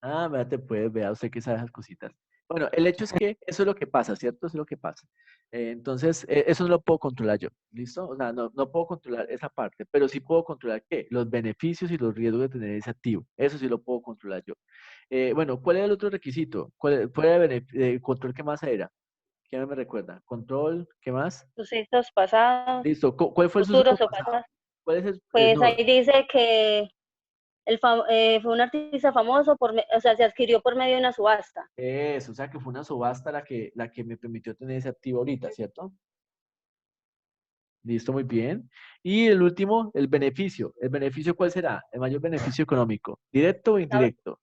Ah, vea, puedes, vea usted que sabe esas cositas. Bueno, el hecho es que eso es lo que pasa, ¿cierto? Eso es lo que pasa. Entonces, eso no lo puedo controlar yo, ¿listo? O sea, no puedo controlar esa parte, pero sí puedo controlar ¿qué? Los beneficios y los riesgos de tener ese activo. Eso sí lo puedo controlar yo. Bueno, ¿cuál era el otro requisito? ¿Cuál era el control que más era? ¿Quién me recuerda? Control, ¿qué más? Sucesos pasados, Listo. ¿Cuál fue el suceso futuros o pasado? pasados. ¿Cuál es el, Pues no, ahí dice que fue un artista famoso, o sea, se adquirió por medio de una subasta. eso, o sea que fue una subasta la que me permitió tener ese activo ahorita, ¿cierto? Listo, muy bien. Y el último, el beneficio. ¿El beneficio cuál será? El mayor beneficio económico, ¿directo o La, indirecto?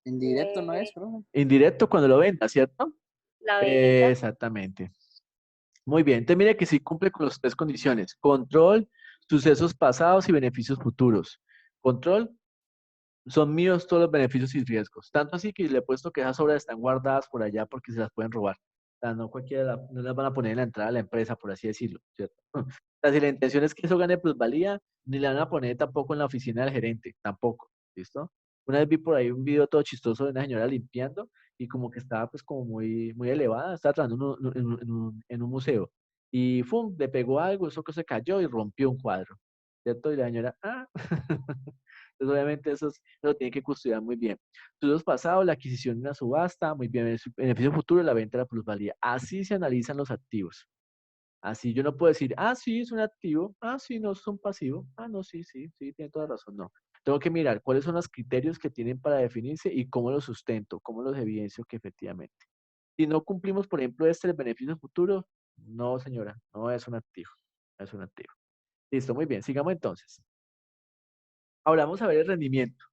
En directo no es, eh, profe. Indirecto cuando lo venda, ¿cierto? la venta. Exactamente. Muy bien. Entonces mire que sí cumple con las tres condiciones. Control, sucesos pasados y beneficios futuros. Control, son míos todos los beneficios y riesgos. Tanto así que le he puesto que esas obras están guardadas por allá porque se las pueden robar. O sea, no cualquiera no las van a poner en la entrada de la empresa, por así decirlo, ¿cierto? O sea, si la intención es que eso gane plusvalía, ni la van a poner tampoco en la oficina del gerente, tampoco, ¿listo? Una vez vi por ahí un video todo chistoso de una señora limpiando y como que estaba pues como muy elevada, estaba trabajando en un museo y ¡fum! Le pegó algo, eso que se cayó y rompió un cuadro, ¿cierto? Y la señora, ah, entonces obviamente eso lo tiene que custodiar muy bien. Estudios pasados, la adquisición de una subasta, muy bien, el beneficio futuro, la venta de la plusvalía. Así se analizan los activos. Así yo no puedo decir, ah, sí, es un activo, ah, sí, no, es un pasivo, ah, no, sí, tiene toda razón, no. Tengo que mirar cuáles son los criterios que tienen para definirse y cómo los sustento, cómo los evidencio que efectivamente. Si no cumplimos, por ejemplo, el beneficio futuro, no, señora, no es un activo, no es un activo. Listo, muy bien, sigamos entonces. Ahora vamos a ver el rendimiento.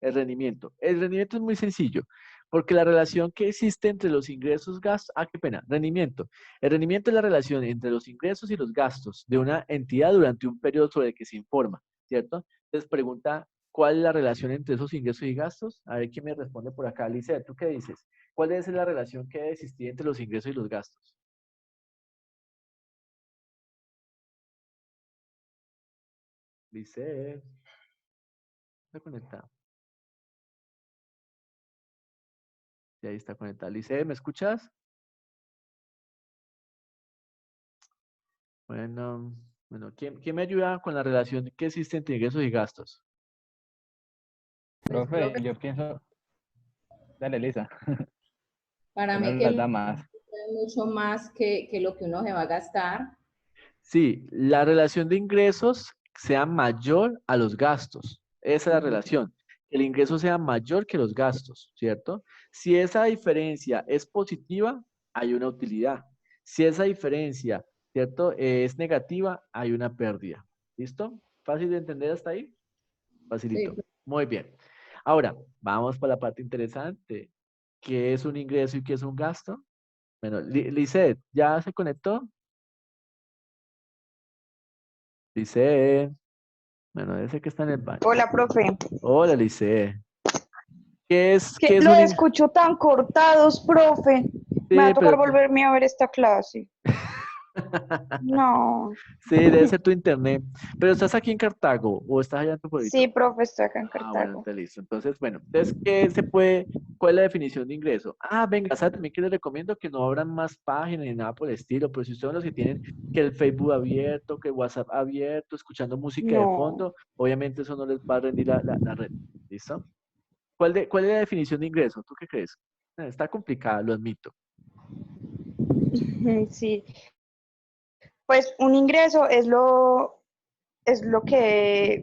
El rendimiento. El rendimiento es muy sencillo, porque la relación que existe entre los ingresos, gastos, qué pena, rendimiento. El rendimiento es la relación entre los ingresos y los gastos de una entidad durante un periodo sobre el que se informa, ¿cierto? Entonces pregunta, ¿cuál es la relación entre esos ingresos y gastos? A ver quién me responde por acá. Alicia, ¿tú qué dices? ¿Cuál debe ser la relación que debe existir entre los ingresos y los gastos? Dice, está conectado. Y ahí está conectado. Lice, ¿me escuchas? Bueno, ¿quién me ayuda con la relación que existe entre ingresos y gastos? Pues, Profe, profe, yo pienso, dale, Lisa, para mí son que las el damas. es mucho más que lo que uno se va a gastar. Sí, la relación de ingresos sea mayor a los gastos. Esa es la relación. Que el ingreso sea mayor que los gastos, ¿cierto? Si esa diferencia es positiva, hay una utilidad. Si esa diferencia, ¿cierto? Es negativa, hay una pérdida. ¿Listo? ¿Fácil de entender hasta ahí? Sí, Facilito. Muy bien. Ahora, vamos para la parte interesante. ¿Qué es un ingreso y qué es un gasto? Bueno, Lisette, ¿ya se conectó? Lisette. Bueno, ese que está en el baño. Hola, profe. Hola, Lisette. Que ¿Qué es lo un ingreso? escucho tan cortados, profe. Me va a tocar pero volverme a ver esta clase. No. sí, debe ser tu internet. Pero ¿estás aquí en Cartago o estás allá en tu pueblito? Sí, profe, está acá en Ah, bueno, Cartago. entonces listo. Entonces, bueno, entonces, ¿qué se puede, cuál es la definición de ingreso? Ah, venga, ¿sabes también que les recomiendo que no abran más páginas ni nada por el estilo? Pero si ustedes son los que tienen que el Facebook abierto, que el WhatsApp abierto, escuchando música de No. fondo, obviamente eso no les va a rendir la red. ¿Listo? ¿Cuál es la definición de ingreso? ¿Tú qué crees? Está complicada, lo admito. Sí. Pues un ingreso es lo que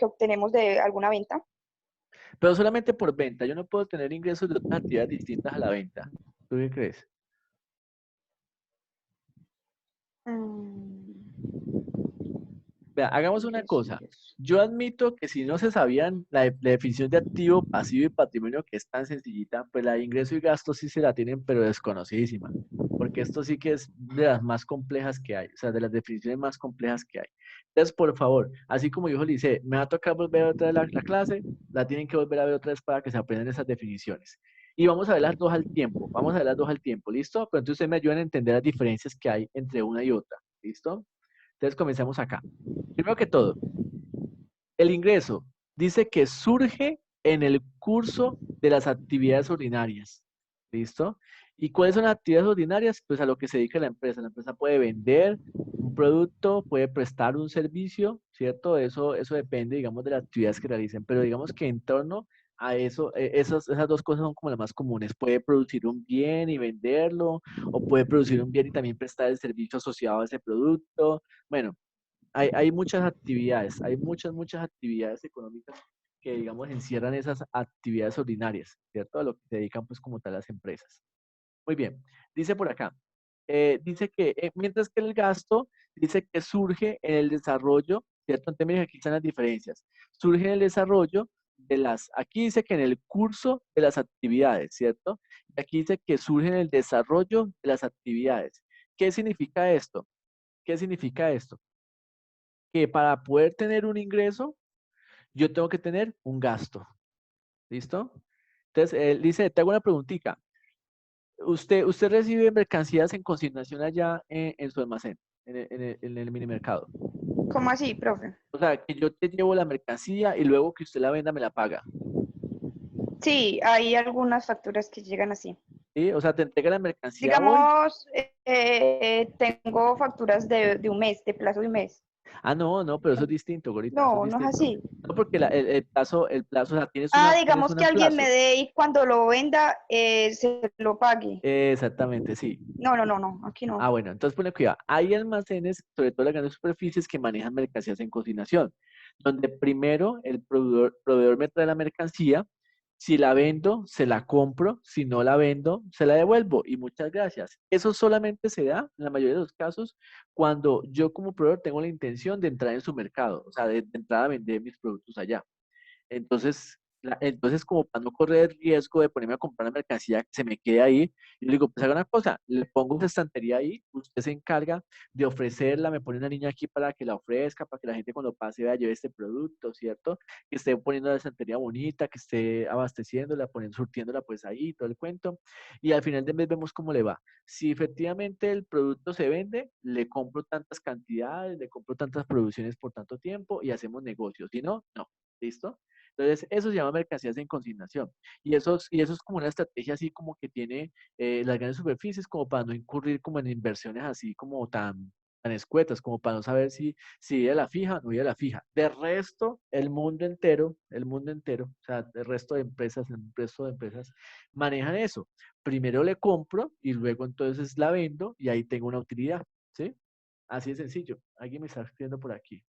obtenemos de alguna venta. Pero solamente por venta. Yo no puedo tener ingresos de otras actividades distintas a la venta. ¿Tú qué crees? Mm, Vea, hagamos una Ingreso, cosa. ingreso. Yo admito que si no se sabían la definición de activo, pasivo y patrimonio, que es tan sencillita, pues la de ingreso y gasto sí se la tienen, pero desconocidísima. Porque esto sí que es de las más complejas que hay, o sea, de las definiciones más complejas que hay. Entonces, por favor, así como dijo Lice, me va a tocar volver a otra vez la clase, la tienen que volver a ver otra vez para que se aprendan esas definiciones. Y vamos a ver las dos al tiempo, vamos a ver las dos al tiempo, ¿listo? Pero entonces ustedes me ayudan a entender las diferencias que hay entre una y otra, ¿listo? Entonces comencemos acá. Primero que todo, el ingreso dice que surge en el curso de las actividades ordinarias. ¿Listo? ¿Y cuáles son las actividades ordinarias? Pues a lo que se dedica la empresa. La empresa puede vender un producto, puede prestar un servicio, ¿cierto? Eso depende, digamos, de las actividades que realicen. Pero digamos que en torno a eso, esas dos cosas son como las más comunes. Puede producir un bien y venderlo, o puede producir un bien y también prestar el servicio asociado a ese producto. Bueno, hay muchas actividades económicas que, digamos, encierran esas actividades ordinarias, ¿cierto? A lo que se dedican, pues, como tal las empresas. Muy bien, dice por acá, dice que, mientras que el gasto, dice que surge en el desarrollo, ¿cierto? Entonces, miren, aquí están las diferencias. Surge en el desarrollo aquí dice que en el curso de las actividades, ¿cierto? Y aquí dice que surge en el desarrollo de las actividades. ¿Qué significa esto? ¿Qué significa esto? Que para poder tener un ingreso, yo tengo que tener un gasto. ¿Listo? Entonces, él dice, te hago una preguntita. ¿Usted recibe mercancías en consignación allá en su almacén, en el mini mercado? ¿Cómo así, profe? O sea, que yo te llevo la mercancía y luego que usted la venda me la paga. Sí, hay algunas facturas que llegan así. ¿Sí? O sea, te entrega la mercancía hoy. Digamos, tengo facturas de un mes, de plazo de un mes. Ah, no, no, pero eso es distinto, Gorita, eso es No, no es distinto. así. No, porque el plazo, o sea, tienes Ah, tienes digamos que un alguien me plazo. dé y cuando lo venda se lo pague. Exactamente, sí. No, no, no, no, aquí Ah, no. bueno, entonces pone cuidado. Hay almacenes, sobre todo las grandes superficies, que manejan mercancías en consignación, donde primero el proveedor me trae la mercancía, si la vendo, se la compro, si no la vendo, se la devuelvo y muchas gracias. Eso solamente se da, en la mayoría de los casos, cuando yo como proveedor tengo la intención de entrar en su mercado, o sea, de entrar a vender mis productos allá. Entonces, como para no correr el riesgo de ponerme a comprar la mercancía que se me quede ahí, yo le digo, pues haga una cosa, le pongo una estantería ahí, usted se encarga de ofrecerla, me pone una niña aquí para que la ofrezca, para que la gente cuando pase vea, lleve este producto, ¿cierto? Que esté poniendo la estantería bonita, que esté abasteciéndola, poniendo, surtiéndola pues ahí, todo el cuento. Y al final del mes vemos cómo le va. Si efectivamente el producto se vende, le compro tantas cantidades, le compro tantas producciones por tanto tiempo y hacemos negocios. Si no, no. ¿Listo? Entonces, eso se llama mercancías en consignación. Y eso es como una estrategia así como que tiene las grandes superficies como para no incurrir como en inversiones así como tan escuetas, como para no saber si ir a la fija o no ir a la fija. De resto, el mundo entero, o sea, el resto de empresas manejan eso. Primero le compro y luego entonces la vendo y ahí tengo una utilidad, ¿sí? Así de sencillo. Alguien me está escribiendo por aquí.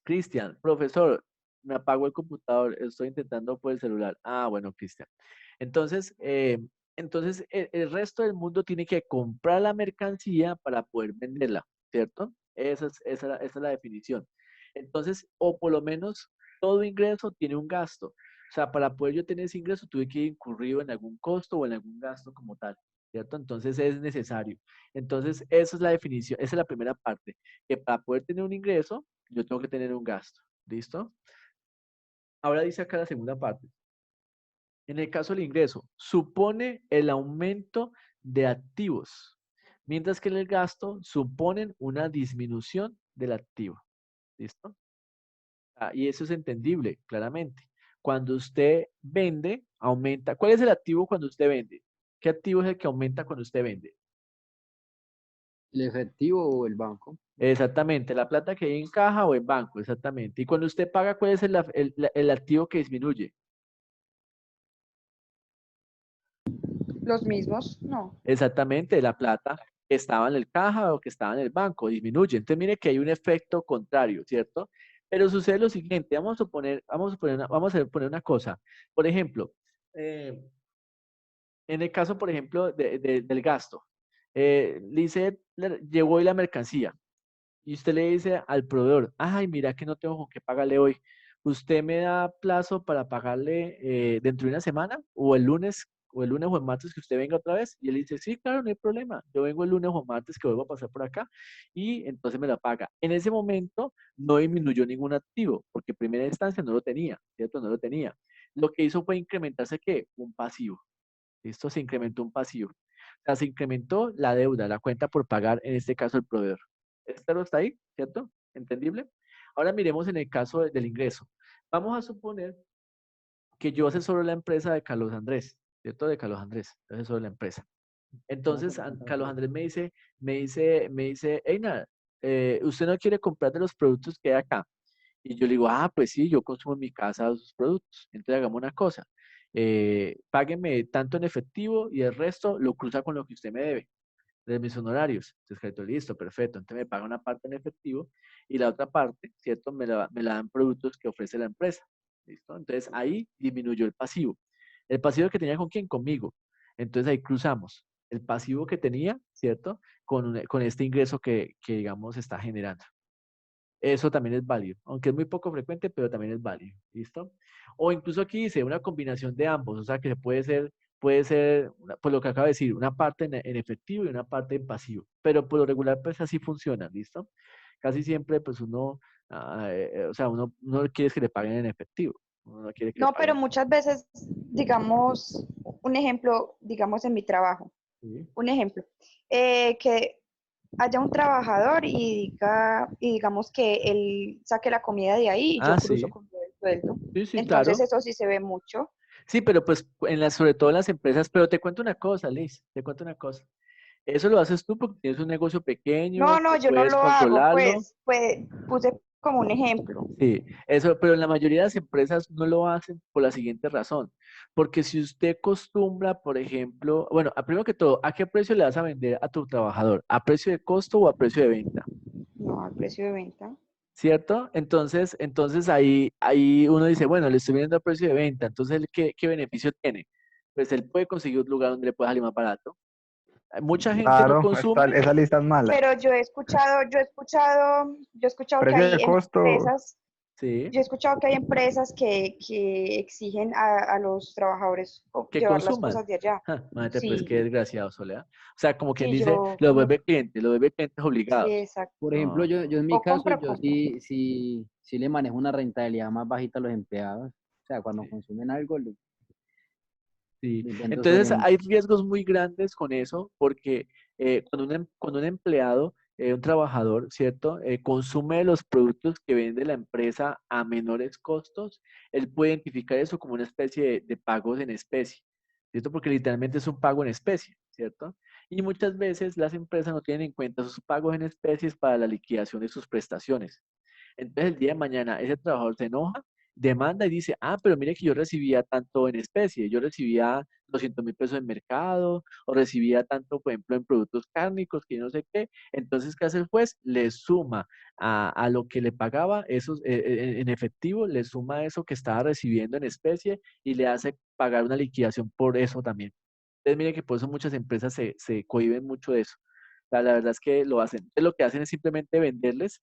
Cristian, profesor, me apagó el computador, estoy intentando por el celular. Ah, bueno, Cristian. Entonces, el resto del mundo tiene que comprar la mercancía para poder venderla, ¿cierto? Esa es la definición. Entonces, o por lo menos todo ingreso tiene un gasto. O sea, para poder yo tener ese ingreso, tuve que incurrir en algún costo o en algún gasto como tal, ¿cierto? Entonces, es necesario. Entonces, esa es la definición, esa es la primera parte, que para poder tener un ingreso, yo tengo que tener un gasto. ¿Listo? Ahora dice acá la segunda parte. En el caso del ingreso, supone el aumento de activos, mientras que en el gasto suponen una disminución del activo. ¿Listo? Y eso es entendible, claramente. Cuando usted vende, aumenta. ¿Cuál es el activo cuando usted vende? ¿Qué activo es el que aumenta cuando usted vende? ¿El efectivo o el banco? Exactamente, la plata que hay en caja o en banco, exactamente. Y cuando usted paga, ¿cuál es el activo que disminuye? Los mismos, no. Exactamente, la plata que estaba en el caja o que estaba en el banco disminuye. Entonces, mire que hay un efecto contrario, ¿cierto? Pero sucede lo siguiente, vamos a poner una cosa. Por ejemplo, eh, en el caso, por ejemplo, del gasto, llegó hoy la mercancía y usted le dice al proveedor, ay, mira que no tengo con qué pagarle hoy. ¿Usted me da plazo para pagarle dentro de una semana o el martes que usted venga otra vez? Y él dice, sí, claro, no hay problema. Yo vengo el lunes o martes que vuelvo a pasar por acá y entonces me la paga. En ese momento no disminuyó ningún activo porque en primera instancia no lo tenía, ¿cierto? No lo tenía. Lo que hizo fue incrementarse, ¿qué? Un pasivo. ¿Listo? Se incrementó un pasivo. O sea, se incrementó la deuda, la cuenta por pagar, en este caso el proveedor. ¿Esto está ahí? ¿Cierto? ¿Entendible? Ahora miremos en el caso del ingreso. Vamos a suponer que yo asesoro la empresa de Carlos Andrés, ¿cierto? De Carlos Andrés, yo asesoro la empresa. Entonces, Carlos Andrés me dice, Einar, ¿usted no quiere comprar de los productos que hay acá? Y yo le digo, pues sí, yo consumo en mi casa esos productos. Entonces hagamos una cosa, págueme tanto en efectivo y el resto lo cruza con lo que usted me debe de mis honorarios. Entonces, Carito, listo, perfecto. Entonces me paga una parte en efectivo y la otra parte, ¿cierto? Me la dan productos que ofrece la empresa. ¿Listo? Entonces ahí disminuyó el pasivo. ¿El pasivo que tenía con quién? Conmigo. Entonces ahí cruzamos el pasivo que tenía, ¿cierto? Con este ingreso que, digamos, está generando. Eso también es válido, aunque es muy poco frecuente, pero también es válido. ¿Listo? O incluso aquí dice una combinación de ambos, o sea que puede ser pues lo que acabo de decir, una parte en efectivo y una parte en pasivo. Pero por lo regular, pues así funciona, ¿listo? Casi siempre, pues o sea, uno no quiere que le paguen en efectivo. Uno no quiere que le No, pero paguen. muchas veces, digamos, un ejemplo, digamos en mi trabajo, Sí. un ejemplo, que haya un trabajador y digamos que él saque la comida de ahí y yo cruzo Sí. con todo el sueldo. Sí, sí, Entonces claro. eso sí se ve mucho. Sí, pero pues sobre todo en las empresas, pero te cuento una cosa, Liz, te cuento una cosa. Eso lo haces tú porque tienes un negocio pequeño, No, no, que yo no puedes lo hago, controlarlo. pues puse como un ejemplo. Sí, eso, pero la mayoría de las empresas no lo hacen por la siguiente razón. Porque si usted acostumbra, por ejemplo, bueno, primero que todo, ¿a qué precio le vas a vender a tu trabajador? ¿A precio de costo o a precio de venta? No, al precio de venta. ¿Cierto? Entonces ahí uno dice, bueno, le estoy vendiendo a precio de venta, entonces ¿él qué beneficio tiene? Pues él puede conseguir un lugar donde le pueda salir más barato. Mucha gente no Claro, consume. esa lista es mala. Pero yo he escuchado que Precio de hay costo, empresas, Sí, yo he escuchado que hay empresas que exigen a los trabajadores que llevar las consuman. cosas de allá. Imagínate, pues qué Sí, desgraciado, Soledad. O sea, como quien sí, dice, yo como, lo vuelve clientes sí, obligados. exacto. Por ejemplo, No, yo en mi O caso, compra, yo compra. sí le manejo una rentabilidad más bajita a los empleados. O sea, cuando sí, consumen algo, sí. les vendo Entonces sobre. hay riesgos muy grandes con eso porque cuando un empleado, un trabajador, ¿cierto? Consume los productos que vende la empresa a menores costos, él puede identificar eso como una especie de pagos en especie, ¿cierto? Porque literalmente es un pago en especie, ¿cierto? Y muchas veces las empresas no tienen en cuenta sus pagos en especies para la liquidación de sus prestaciones. Entonces el día de mañana ese trabajador se enoja, demanda y dice, pero mire que yo recibía tanto en especie, yo recibía 200.000 pesos en mercado o recibía tanto, por ejemplo, en productos cárnicos que yo no sé qué. Entonces, ¿qué hace el juez? Le suma a lo que le pagaba esos, en efectivo, le suma eso que estaba recibiendo en especie y le hace pagar una liquidación por eso también. Entonces, mire que por eso muchas empresas se cohíben mucho de eso. La verdad es que lo hacen. Entonces, lo que hacen es simplemente venderles,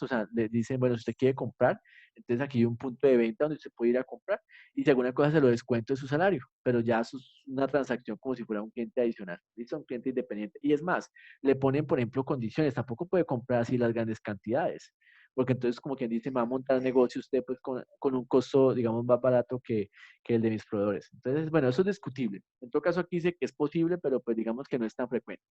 o sea, les dicen, bueno, si usted quiere comprar, entonces aquí hay un punto de venta donde usted puede ir a comprar y si alguna cosa se lo descuento de su salario, pero ya eso es una transacción como si fuera un cliente adicional, ¿listo? Un cliente independiente. Y es más, le ponen, por ejemplo, condiciones, tampoco puede comprar así las grandes cantidades, porque entonces como quien dice, me va a montar negocio usted pues con un costo, digamos, más barato que el de mis proveedores. Entonces, bueno, eso es discutible. En todo caso, aquí dice que es posible, pero pues digamos que no es tan frecuente.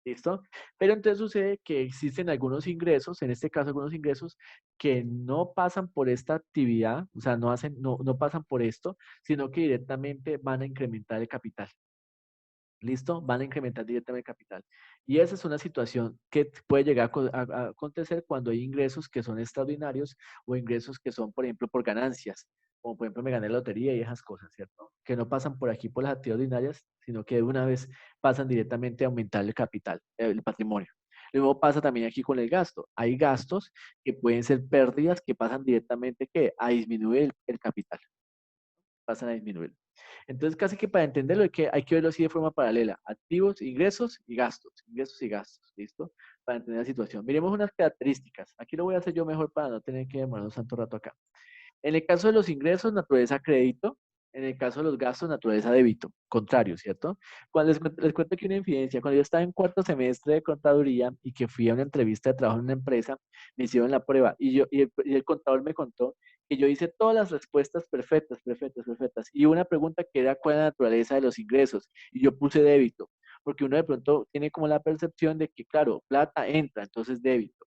¿Listo? Pero entonces sucede que existen algunos ingresos, en este caso algunos ingresos que no pasan por esta actividad, o sea, no pasan por esto, sino que directamente van a incrementar el capital. ¿Listo? Van a incrementar directamente el capital. Y esa es una situación que puede llegar a acontecer cuando hay ingresos que son extraordinarios o ingresos que son, por ejemplo, por ganancias, como por ejemplo me gané la lotería y esas cosas, ¿cierto? Que no pasan por aquí por las actividades ordinarias, sino que de una vez pasan directamente a aumentar el capital, el patrimonio. Luego pasa también aquí con el gasto. Hay gastos que pueden ser pérdidas que pasan directamente a disminuir el capital. Pasan a disminuir. Entonces, casi que para entenderlo hay que verlo así de forma paralela. Activos, ingresos y gastos. Ingresos y gastos, ¿listo? Para entender la situación. Miremos unas características. Aquí lo voy a hacer yo mejor para no tener que demorarnos tanto rato acá. En el caso de los ingresos, naturaleza crédito. En el caso de los gastos, naturaleza débito. Contrario, ¿cierto? Cuando les cuento aquí una infidencia. Cuando yo estaba en cuarto semestre de contaduría y que fui a una entrevista de trabajo en una empresa, me hicieron la prueba y el contador me contó que yo hice todas las respuestas perfectas, perfectas, perfectas. Y una pregunta que era cuál es la naturaleza de los ingresos. Y yo puse débito, porque uno de pronto tiene como la percepción de que, claro, plata entra, entonces débito.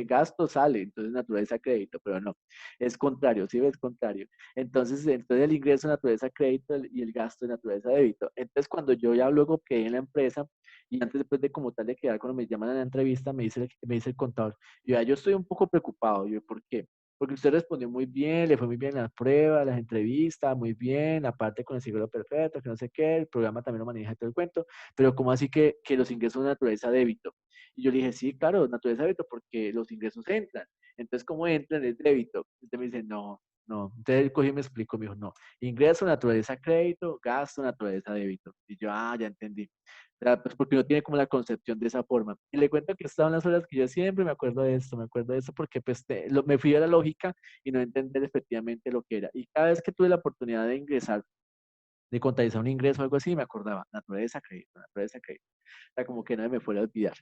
Gasto sale, entonces naturaleza crédito, pero no, es contrario, ¿sí ves? Contrario. Entonces el ingreso es naturaleza crédito y el gasto es naturaleza débito. Entonces, cuando yo ya luego quedé en la empresa y antes después de como tal de quedar, cuando me llaman a la entrevista, me dice el contador, yo estoy un poco preocupado. Yo, ¿por qué? Porque usted respondió muy bien, le fue muy bien las pruebas, las entrevistas, muy bien, aparte con el seguro perfecto, que no sé qué, el programa también lo maneja todo el cuento, pero ¿cómo así que los ingresos son de naturaleza débito? Y yo le dije, sí, claro, naturaleza débito, porque los ingresos entran. Entonces, ¿cómo entran? Es débito. Usted me dice, no, no. Entonces él cogió y me explicó, me dijo, no, ingreso, naturaleza crédito, gasto, naturaleza débito. Y yo, ya entendí. O sea, pues porque uno tiene como la concepción de esa forma. Y le cuento que estaban las horas que yo siempre me acuerdo de esto porque pues me fui a la lógica y no entender efectivamente lo que era. Y cada vez que tuve la oportunidad de ingresar, de contabilizar un ingreso o algo así, me acordaba, naturaleza crédito, naturaleza crédito. O sea, como que no me fuera a olvidar.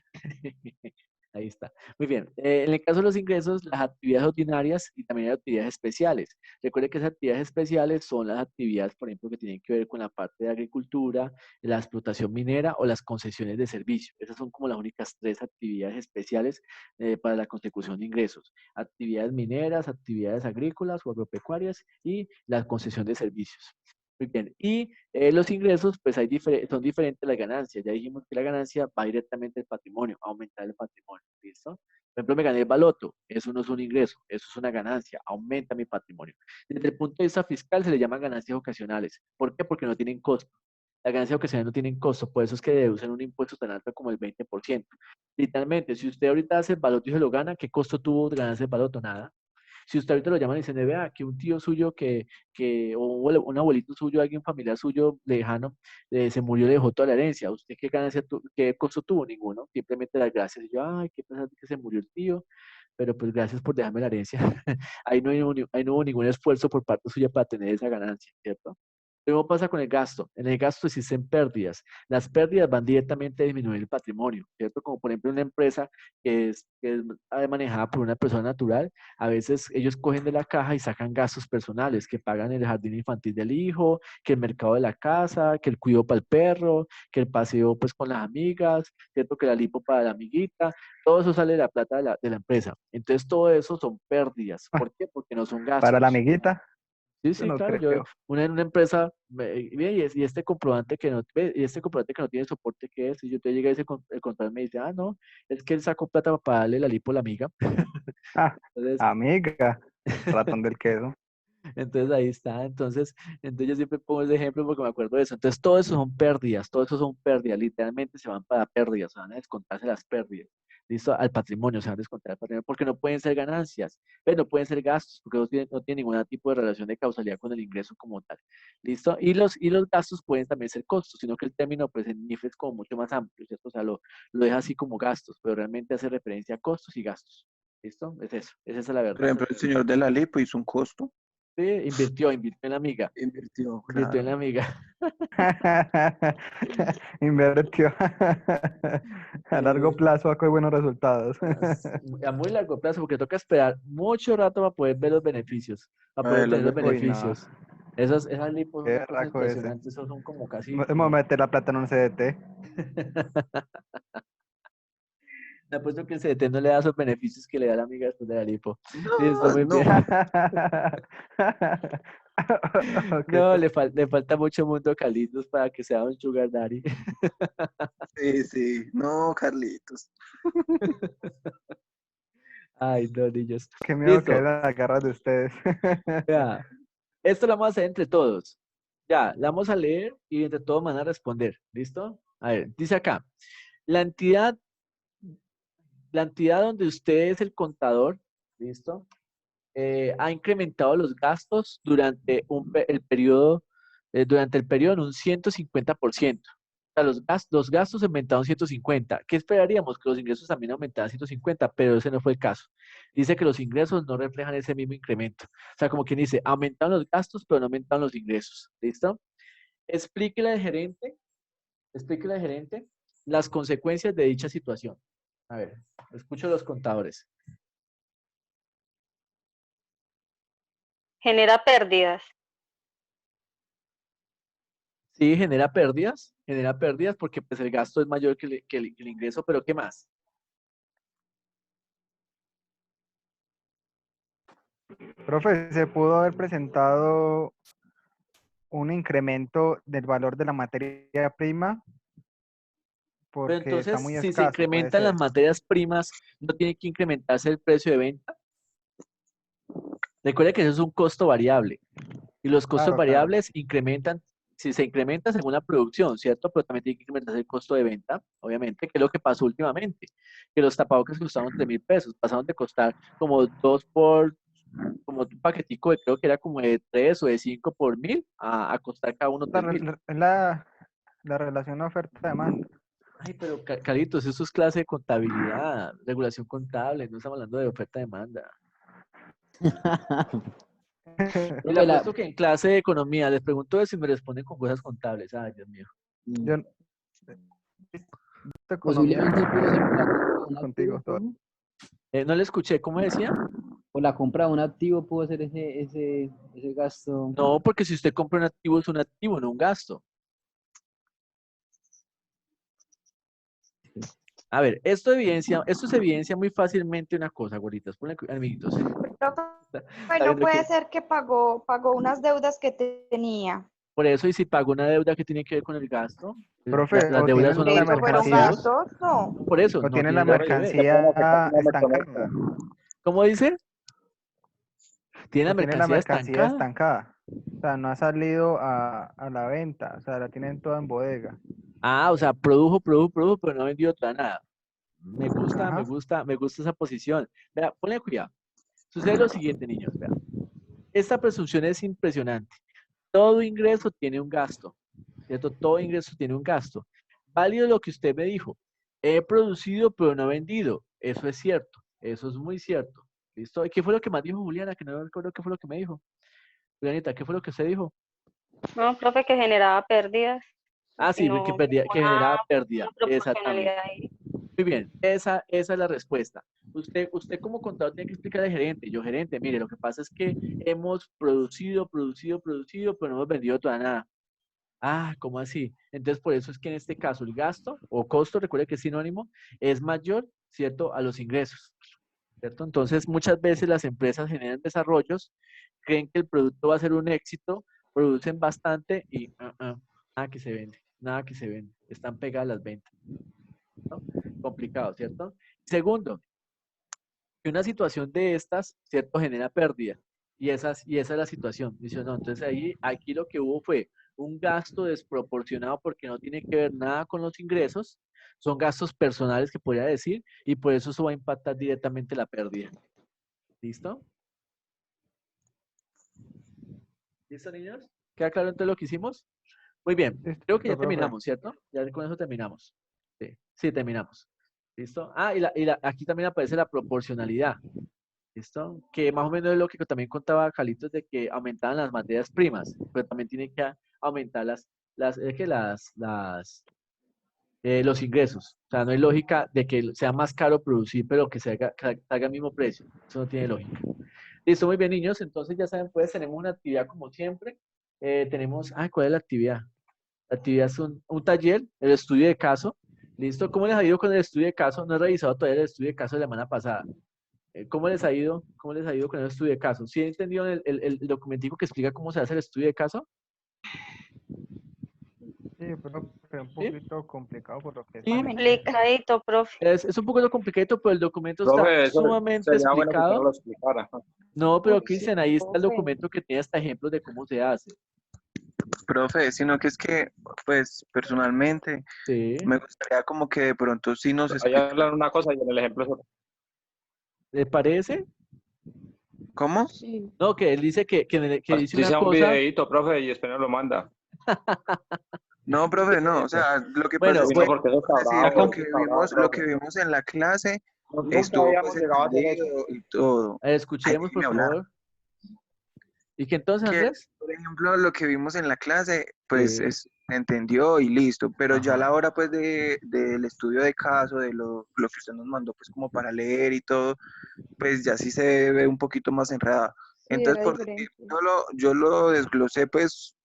Ahí está. Muy bien. En el caso de los ingresos, las actividades ordinarias y también las actividades especiales. Recuerde que esas actividades especiales son las actividades, por ejemplo, que tienen que ver con la parte de agricultura, la explotación minera o las concesiones de servicio. Esas son como las únicas tres actividades especiales para la consecución de ingresos. Actividades mineras, actividades agrícolas o agropecuarias y la concesión de servicios. Muy bien. Y los ingresos, pues son diferentes a las ganancias. Ya dijimos que la ganancia va directamente al patrimonio, a aumentar el patrimonio. ¿Listo? Por ejemplo, me gané el baloto. Eso no es un ingreso, eso es una ganancia. Aumenta mi patrimonio. Desde el punto de vista fiscal se le llaman ganancias ocasionales. ¿Por qué? Porque no tienen costo. Las ganancias ocasionales no tienen costo, por eso es que deducen un impuesto tan alto como el 20%. Literalmente, si usted ahorita hace el baloto y se lo gana, ¿qué costo tuvo de ganarse el baloto? Nada. Si usted ahorita lo llaman y dicen, vea, que un tío suyo o un abuelito suyo, alguien familiar suyo lejano, se murió, le dejó toda la herencia. ¿Usted qué ganancia qué costo tuvo? Ninguno. Simplemente las gracias. Y yo, ay, qué pesar que se murió el tío, pero pues gracias por dejarme la herencia. Ahí no hubo ningún esfuerzo por parte suya para tener esa ganancia, ¿cierto? Luego pasa con el gasto. En el gasto existen pérdidas. Las pérdidas van directamente a disminuir el patrimonio, ¿cierto? Como por ejemplo una empresa que es manejada por una persona natural, a veces ellos cogen de la caja y sacan gastos personales, que pagan el jardín infantil del hijo, que el mercado de la casa, que el cuidado para el perro, que el paseo pues con las amigas, ¿cierto? Que la lipo para la amiguita. Todo eso sale de la plata de la empresa. Entonces todo eso son pérdidas. ¿Por qué? Porque no son Para la gastos. amiguita, Sí, yo sí, no claro. Yo, creo. en una empresa, bien, y este comprobante que no, y este comprobante que no tiene soporte, ¿qué es? Y yo te llegué a ese, el contador me dice, no, es que él sacó plata para darle la lipo a la amiga. Ah, Entonces, amiga, ratón del queso. entonces ahí está. Entonces yo siempre pongo ese ejemplo porque me acuerdo de eso. Entonces todo eso son pérdidas, todo eso son pérdidas. Literalmente se van para pérdidas, se van a descontarse las pérdidas. ¿Listo? Al patrimonio se van a descontar al patrimonio porque no pueden ser ganancias, pero no pueden ser gastos porque no tienen ningún tipo de relación de causalidad con el ingreso como tal. ¿Listo? Y los gastos pueden también ser costos, sino que el término pues en NIF es como mucho más amplio, ¿cierto? O sea, lo deja así como gastos, pero realmente hace referencia a costos y gastos. ¿Listo? Es eso, es esa la Por verdad. ejemplo, el señor de la lipo hizo un costo. Sí, invirtió en la amiga. Invirtió, Invirtió en claro. la amiga. Invirtió. A largo plazo sacó buenos resultados. A muy largo plazo, porque toca esperar mucho rato para poder ver los beneficios, para poder Los tener los Uy, no. beneficios. Esas lipos son Qué una cosa raco ese. impresionante, esos son como casi Vamos a como... meter la plata en un CDT. Me apuesto que el CDT no le da esos beneficios que le da la amiga después de la lipo. No, Listo, muy no. bien. Ok, No, le falta mucho mundo a Carlitos para que sea un sugar daddy. Sí, sí. No, Carlitos. Ay, no, niños. qué miedo que Listo. las garras de ustedes. Ya. Esto lo vamos a hacer entre todos. Ya, la vamos a leer y entre todos van a responder. ¿Listo? A ver, dice acá. La entidad donde usted es el contador, ¿listo? Ha incrementado los gastos durante durante el periodo en un 150%. O sea, los gastos aumentaron 150. ¿Qué esperaríamos? Que los ingresos también aumentaran 150, pero ese no fue el caso. Dice que los ingresos no reflejan ese mismo incremento. O sea, como quien dice, aumentaron los gastos, pero no aumentaron los ingresos. ¿Listo? Explíquele al gerente las consecuencias de dicha situación. A ver, escucho a los contadores. Genera pérdidas. Sí, genera pérdidas porque pues el gasto es mayor que el ingreso, pero ¿qué más? Profe, ¿se pudo haber presentado un incremento del valor de la materia prima? Pero Porque está entonces, muy si se escaso, puede incrementan las ser. materias primas, ¿no tiene que incrementarse el precio de venta? Recuerde que eso es un costo variable y los costos Claro, claro. variables incrementan, si se incrementa según la producción, ¿cierto? Pero también tiene que incrementarse el costo de venta, obviamente, que es lo que pasó últimamente, que los tapabocas costaban 3.000 pesos, pasaron de costar como como un paquetico de creo que era como de 3 o de 5 por 1.000 a costar cada uno La, 3.000. la relación oferta-demanda. Ay, pero Caritos, eso es clase de contabilidad, regulación contable, no estamos hablando de oferta-demanda. Y le Profe, apuesto que en clase de economía les pregunto eso y me responden con cosas contables. Ay, Dios mío. Yo, economía posiblemente pudo ser por la compra de un contigo. activo, profe. No le escuché, ¿cómo decía? Por la compra de un activo pudo ser ese gasto. No, porque si usted compra un activo es un activo, no un gasto. A ver, esto se evidencia muy fácilmente una cosa, gorditas, ponle amiguitos. Profe, Está no viendo puede que ser que pagó unas deudas que tenía. por eso, y si pago una deuda que tiene que ver con el gasto, Profe, las o deudas tiene son la Eso fueron mercancía, pasivos. gastos, no. No, por eso, o no tiene tiene la nada que ver. mercancía estancada, ¿Cómo dice? Tiene la o tiene la mercancía mercancía estancada. estancada. O sea, no ha salido a la venta, o sea, la tienen toda en bodega. Ah, o sea, produjo, pero no ha vendido todavía nada. Me gusta, me Ajá. gusta, me gusta esa posición. Vea, ponle cuidado. Sucede lo siguiente, niños, vea. Esta presunción es impresionante. Todo ingreso tiene un gasto, ¿cierto? Todo ingreso tiene un gasto. Válido lo que usted me dijo. He producido, pero no he vendido. Eso es cierto. Eso es muy cierto. ¿Listo? ¿Y qué fue lo que más dijo Juliana? Que no recuerdo qué fue lo que me dijo. Julianita, ¿qué fue lo que usted dijo? No, profe, que generaba pérdidas. Ah, Que sí, no, que generaba pérdida. una proporcionalidad Exactamente. ahí. Muy bien, esa es la respuesta. Usted como contador tiene que explicarle al gerente. Yo, gerente, mire, lo que pasa es que hemos producido, pero no hemos vendido toda nada. Ah, ¿cómo así? Entonces, por eso es que en este caso el gasto o costo, recuerde que es sinónimo, es mayor, ¿cierto?, a los ingresos, ¿cierto? Entonces, muchas veces las empresas generan desarrollos, creen que el producto va a ser un éxito, producen bastante y nada que se vende, nada que se vende. Están pegadas las ventas, ¿no? Complicado, ¿cierto? Segundo, que una situación de estas, ¿cierto?, genera pérdida. Y esa es la situación. Dice, no, entonces aquí lo que hubo fue un gasto desproporcionado porque no tiene que ver nada con los ingresos, son gastos personales que podría decir, y por eso va a impactar directamente la pérdida. ¿Listo? ¿Listo, niños? ¿Queda claro entonces lo que hicimos? Muy bien, creo que ya Listo, profe. terminamos, ¿cierto? Ya con eso terminamos. Sí, sí, terminamos. ¿Listo? Ah, aquí también aparece la proporcionalidad. ¿Listo? Que más o menos es lo que también contaba Carlitos de que aumentaban las materias primas, pero también tiene que aumentar los ingresos. O sea, no hay lógica de que sea más caro producir, pero que salga el mismo precio. Eso no tiene lógica. Listo, muy bien, niños. Entonces, ya saben, pues tenemos una actividad como siempre. ¿Cuál es la actividad? La actividad es un taller, el estudio de caso. ¿Listo? ¿Cómo les ha ido con el estudio de caso? No he revisado todavía el estudio de caso de la semana pasada. ¿Cómo les ha ido? ¿Cómo les ha ido con el estudio de caso? ¿Sí entendido el documentico que explica cómo se hace el estudio de caso? Sí, pero fue un ¿Sí? poquito complicado por lo que Sí. Complicadito, profe. Es un poco complicado, pero el documento está Profe, eso sumamente sería bueno que usted nos explicado. lo explicara. No, pero Uy, sí, Cristian, ahí está el profe. documento que tiene hasta ejemplos de cómo se hace. Profe, sino que es que, pues, personalmente, Sí. me gustaría como que de pronto sí nos Ahí explicara. hablan una cosa y en el ejemplo es otra. ¿Le parece? ¿Cómo? Sí. No, que él dice que dice Así una sea un cosa. videíto, profe, y después nos lo manda. No, profe, no, o sea, lo que pasa Bueno, es Uy, no, que, porque eso está por decir, bravo, acá, eso está bravo, lo profe. que vimos en la clase Nunca estuvo pues habíamos llegado a hacer eso. entendido y todo. Ay, escuchemos, por déjeme hablar. favor. ¿Y qué entonces, Que, Andrés? por ejemplo, lo que vimos en la clase, pues Sí. se entendió y listo, pero ya a Ajá. la hora pues del estudio de caso, de lo que usted nos mandó pues como para leer y todo, pues ya sí se ve un poquito más enredado. Sí, Entonces, era por decir, diferente. yo lo desglosé pues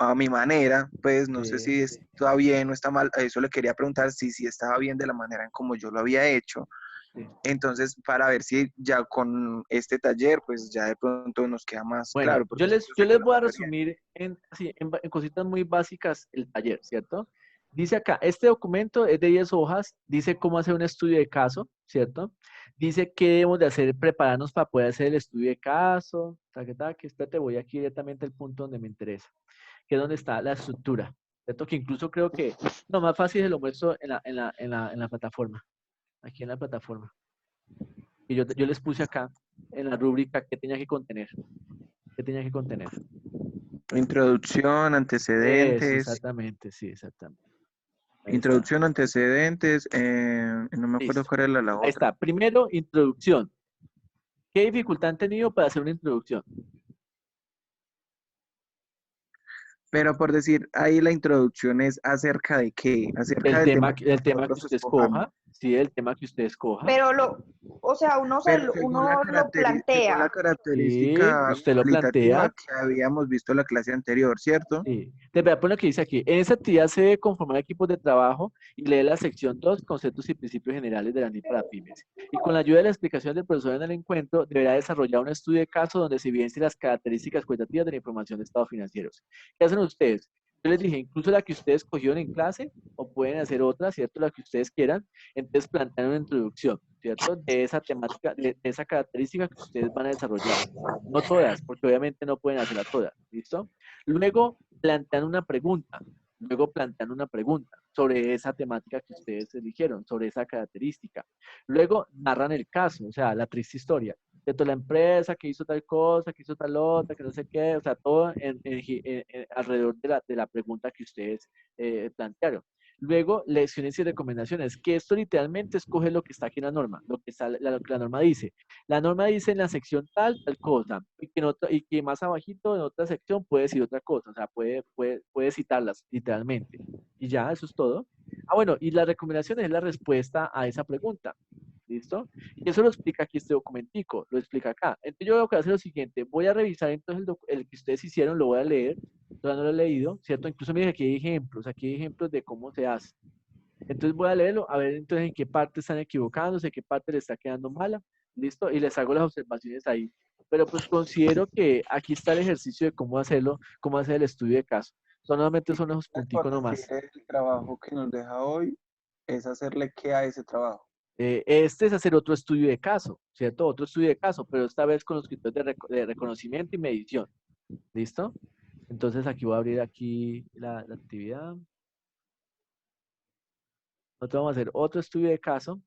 a mi manera, pues no sé Sí. si está bien o está mal, a eso le quería preguntar si estaba bien de la manera en como yo lo había hecho. Sí. Entonces, para ver si ya con este taller, pues ya de pronto nos queda más Bueno, claro, porque yo yo sé que les la voy a mayoría. resumir en cositas muy básicas el taller, ¿cierto? Dice acá, este documento es de 10 hojas, dice cómo hacer un estudio de caso, ¿cierto? Dice qué debemos de hacer, prepararnos para poder hacer el estudio de caso, que espérate, voy aquí directamente al punto donde me interesa, que es donde está la estructura, ¿cierto? Que incluso creo que, no, más fácil se lo muestro en la plataforma, aquí en la plataforma. Y yo les puse acá, en la rúbrica, qué tenía que contener. ¿Qué tenía que contener? Introducción, Eso, antecedentes, exactamente, sí, exactamente. Ahí está. introducción, antecedentes, no me acuerdo Listo. cuál era la Ahí otra. está. Primero, introducción. ¿Qué dificultad han tenido para hacer una introducción? Pero por decir, ahí la introducción es acerca de qué, acerca del tema que El tema que nosotros usted escojamos. escoja. Sí, el tema que usted escoja. Pero o sea, Pero uno lo según la plantea. Sí, característica usted lo cualitativa plantea. que habíamos visto en la clase anterior, ¿cierto? Sí. Te voy a poner lo que dice aquí. En esa actividad se debe conformar equipos de trabajo y lee la sección 2, conceptos y principios generales de la NIP para pymes. Y con la ayuda de la explicación del profesor en el encuentro, deberá desarrollar un estudio de caso donde se evidencien las características cualitativas de la información de estados financieros. ¿Qué hacen ustedes? Yo les dije, incluso la que ustedes escogieron en clase, o pueden hacer otra, ¿cierto? La que ustedes quieran. Entonces plantean una introducción, ¿cierto? De esa temática, de esa característica que ustedes van a desarrollar. No todas, porque obviamente no pueden hacerla todas, ¿listo? Luego plantean una pregunta, sobre esa temática que ustedes eligieron, sobre esa característica. Luego narran el caso, o sea, la triste historia. De toda la empresa que hizo tal cosa, que hizo tal otra, que no sé qué, o sea, todo alrededor de la pregunta que ustedes plantearon. Luego, lecciones y recomendaciones, que esto literalmente escoge lo que está aquí en la norma, lo que lo que la norma dice. La norma dice en la sección tal cosa, y que más abajito en otra sección puede decir otra cosa, o sea, puede citarlas literalmente. Y ya, eso es todo. Ah, bueno, y la recomendación es la respuesta a esa pregunta. ¿Listo? Y eso lo explica aquí este documentico, lo explica acá. Entonces yo lo que voy a hacer es lo siguiente, voy a revisar entonces el que ustedes hicieron, lo voy a leer, todavía no lo he leído, ¿cierto? Incluso mire, aquí hay ejemplos de cómo se hace. Entonces voy a leerlo, a ver entonces en qué parte están equivocándose, en qué parte le está quedando mala, ¿listo? Y les hago las observaciones ahí. Pero pues considero que aquí está el ejercicio de cómo hacerlo, cómo hacer el estudio de caso. Solamente son esos punticos Por decir, nomás. el trabajo que nos deja hoy es hacerle qué a ese trabajo. Este es hacer otro estudio de caso, ¿cierto? Otro estudio de caso, pero esta vez con los criterios de reconocimiento y medición. ¿Listo? Entonces aquí voy a abrir aquí la actividad. Nosotros vamos a hacer otro estudio de caso.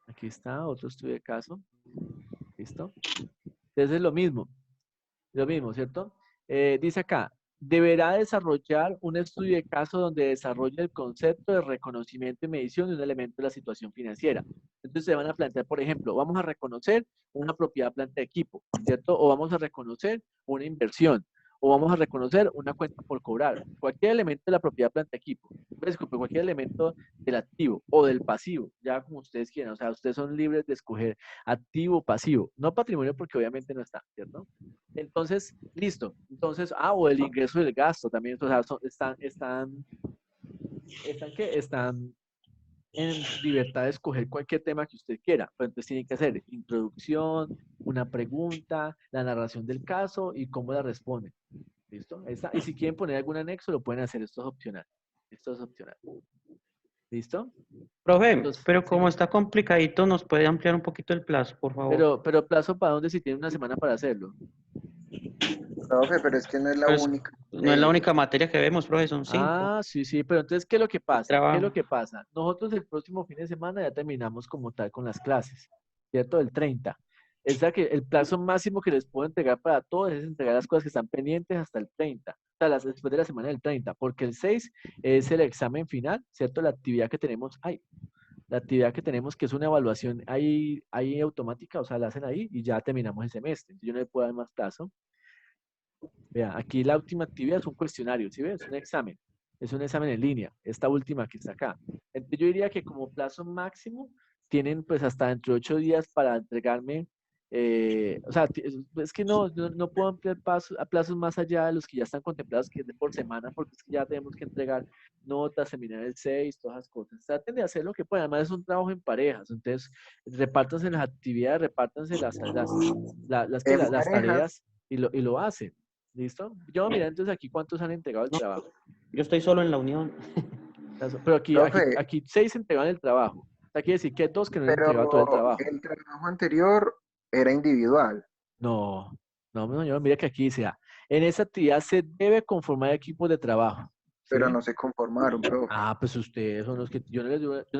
Aquí está, otro estudio de caso. ¿Listo? Entonces es lo mismo, ¿cierto? Dice acá, deberá desarrollar un estudio de caso donde desarrolle el concepto de reconocimiento y medición de un elemento de la situación financiera. Entonces se van a plantear, por ejemplo, vamos a reconocer una propiedad planta de equipo, ¿cierto? O vamos a reconocer una inversión, o vamos a reconocer una cuenta por cobrar. Cualquier elemento de la propiedad planta de equipo, disculpe, cualquier elemento del activo o del pasivo, ya como ustedes quieran. O sea, ustedes son libres de escoger activo o pasivo. No patrimonio porque obviamente no está, ¿cierto? Entonces, listo. Entonces, o el ingreso y el gasto también, o sea, están en libertad de escoger cualquier tema que usted quiera. Pero entonces tienen que hacer introducción, una pregunta, la narración del caso y cómo la responden. ¿Listo? Y si quieren poner algún anexo, lo pueden hacer. Esto es opcional. Esto es opcional. ¿Listo? Profe, Entonces, pero como sí. está complicadito, ¿nos puede ampliar un poquito el plazo, por favor? Pero plazo para dónde si tiene una semana para hacerlo. Profe, pero es que no es la Pues, única. no es la única materia que vemos, profe, son 5. Sí, pero entonces, ¿qué es lo que pasa? ¿Qué es Trabajo. lo que pasa? Nosotros el próximo fin de semana ya terminamos como tal con las clases, ¿cierto? El 30. Es que el plazo máximo que les puedo entregar para todos es entregar las cosas que están pendientes hasta el 30. O sea, después de la semana del 30, porque el 6 es el examen final, ¿cierto? La actividad que tenemos la actividad que tenemos, que es una evaluación ahí automática, o sea, la hacen ahí y ya terminamos el semestre. Yo no le puedo dar más plazo. Vea, aquí la última actividad es un cuestionario, ¿sí ves? Es un examen. Es un examen en línea, esta última que está acá. Entonces yo diría que como plazo máximo tienen pues hasta dentro de 8 días para entregarme, o sea, es que no puedo ampliar a plazos más allá de los que ya están contemplados, que es de por semana, porque es que ya tenemos que entregar notas, terminar el 6, todas esas cosas. Traten de hacer lo que puedan, además es un trabajo en parejas, entonces repártanse las actividades, repártanse las Parejas. tareas y lo hacen. ¿Listo? Yo mira entonces aquí cuántos han entregado el No, trabajo. yo estoy solo en la unión. Pero aquí Profe, 6 entregaron el trabajo. O sea, quiere decir que hay 2 que no han entregado todo el pero trabajo. el trabajo anterior era individual, No, no, señor, mira que aquí dice, en esa actividad se debe conformar equipos de trabajo. ¿Sí pero ve? no se conformaron, profe. Pues ustedes son los que, yo no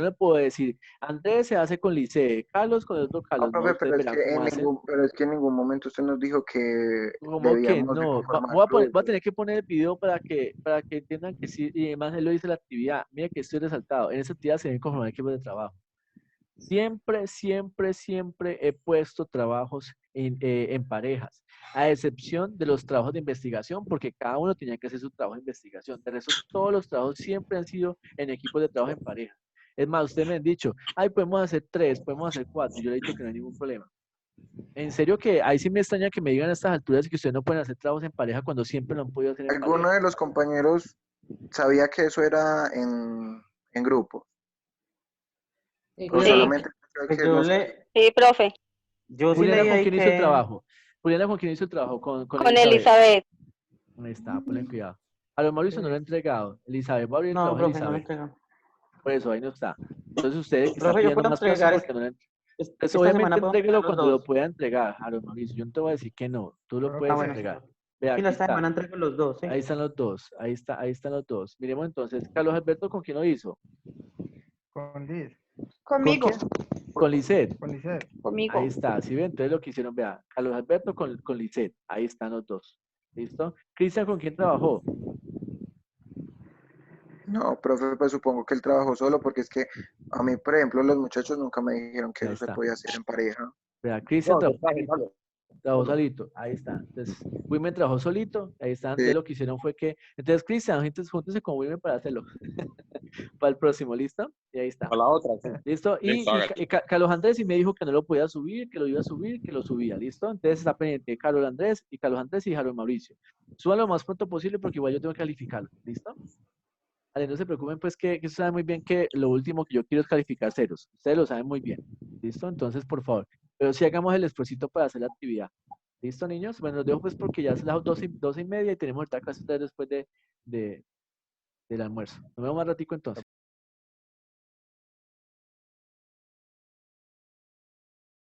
le puedo decir, Andrés se hace con Lice, Carlos con el otro No, Carlos, no, profe, ustedes verán cómo hacen. pero es que en ningún momento usted nos dijo que ¿Cómo que debíamos de no? conformar Voy a grupos. tener que poner el video para que entiendan que sí, y además él lo dice la actividad. Mira que estoy resaltado. En esa actividad se deben conformar equipos de trabajo. Siempre, siempre, siempre he puesto trabajos en parejas, a excepción de los trabajos de investigación, porque cada uno tenía que hacer su trabajo de investigación. De resto, todos los trabajos siempre han sido en equipos de trabajo en pareja. Es más, ustedes me han dicho, podemos hacer 3, podemos hacer 4. Yo le he dicho que no hay ningún problema. En serio que ahí sí me extraña que me digan a estas alturas que ustedes no pueden hacer trabajos en pareja cuando siempre lo han podido hacer en ¿Alguno pareja. de los compañeros sabía que eso era en grupo? ¿O Sí, solamente creo Pues que no sabía? sí, profe, yo sí Juliana, leí ¿con ahí quién hizo el que trabajo? Juliana, ¿con quién hizo el trabajo? Con con Elizabeth. Elizabeth. Ahí está, ponle cuidado. A los Mauricio no lo he entregado. Elizabeth, va a abrir el no, trabajo de profe, no lo Elizabeth. entregan. Por eso, ahí no está. Entonces, usted que está Profe, yo pidiendo puedo más plazo entregar, porque no le pues esta obviamente semana puedo entregar entréguelo los cuando lo dos. pueda entregar, a los Mauricio. Yo no te voy a decir que no. Tú lo Profe, Ah, puedes bueno, entregar. señor. Vea, Sí, aquí esta está. semana entrego los dos, ¿sí? Ahí están los dos. Ahí están los dos. Miremos entonces. Carlos Alberto, ¿con quién lo hizo? con Liz, ¿Con Conmigo, quién? Con Lisette. con Lisette. conmigo. Ahí está. ¿Sí ven? Entonces lo que hicieron, vea. Carlos Alberto con Lisette. Ahí están los dos. ¿Listo? Cristian, ¿con quién trabajó? No, profe, pues supongo que él trabajó solo porque es que a mí, por ejemplo, los muchachos nunca me dijeron que Ahí eso se está. podía hacer en pareja. Vea, Cristian trabajó solito. Trabajó solito. Ahí está. Entonces, Wilmer trabajó solito. Ahí está. Entonces, lo que hicieron fue que. Entonces, Cristian, entonces, júntense con Wilmer para hacerlo. Para el próximo, ¿listo? Y ahí está. A la otra, sí. ¿Listo? Listo, hágale. Carlos Andrés sí me dijo que no lo podía subir, que lo iba a subir, que lo subía. ¿Listo? Entonces, está pendiente Carlos Andrés y Harold Mauricio. Suban lo más pronto posible porque igual yo tengo que calificarlo. ¿Listo? Vale, no se preocupen, pues que saben muy bien que lo último que yo quiero es calificar ceros. Ustedes lo saben muy bien. ¿Listo? Entonces, por favor. Pero sí hagamos el esfuerzo para hacer la actividad. ¿Listo, niños? Bueno, los dejo pues porque ya son las 12:30 y tenemos ahorita clase después del almuerzo. Nos vemos más ratico entonces.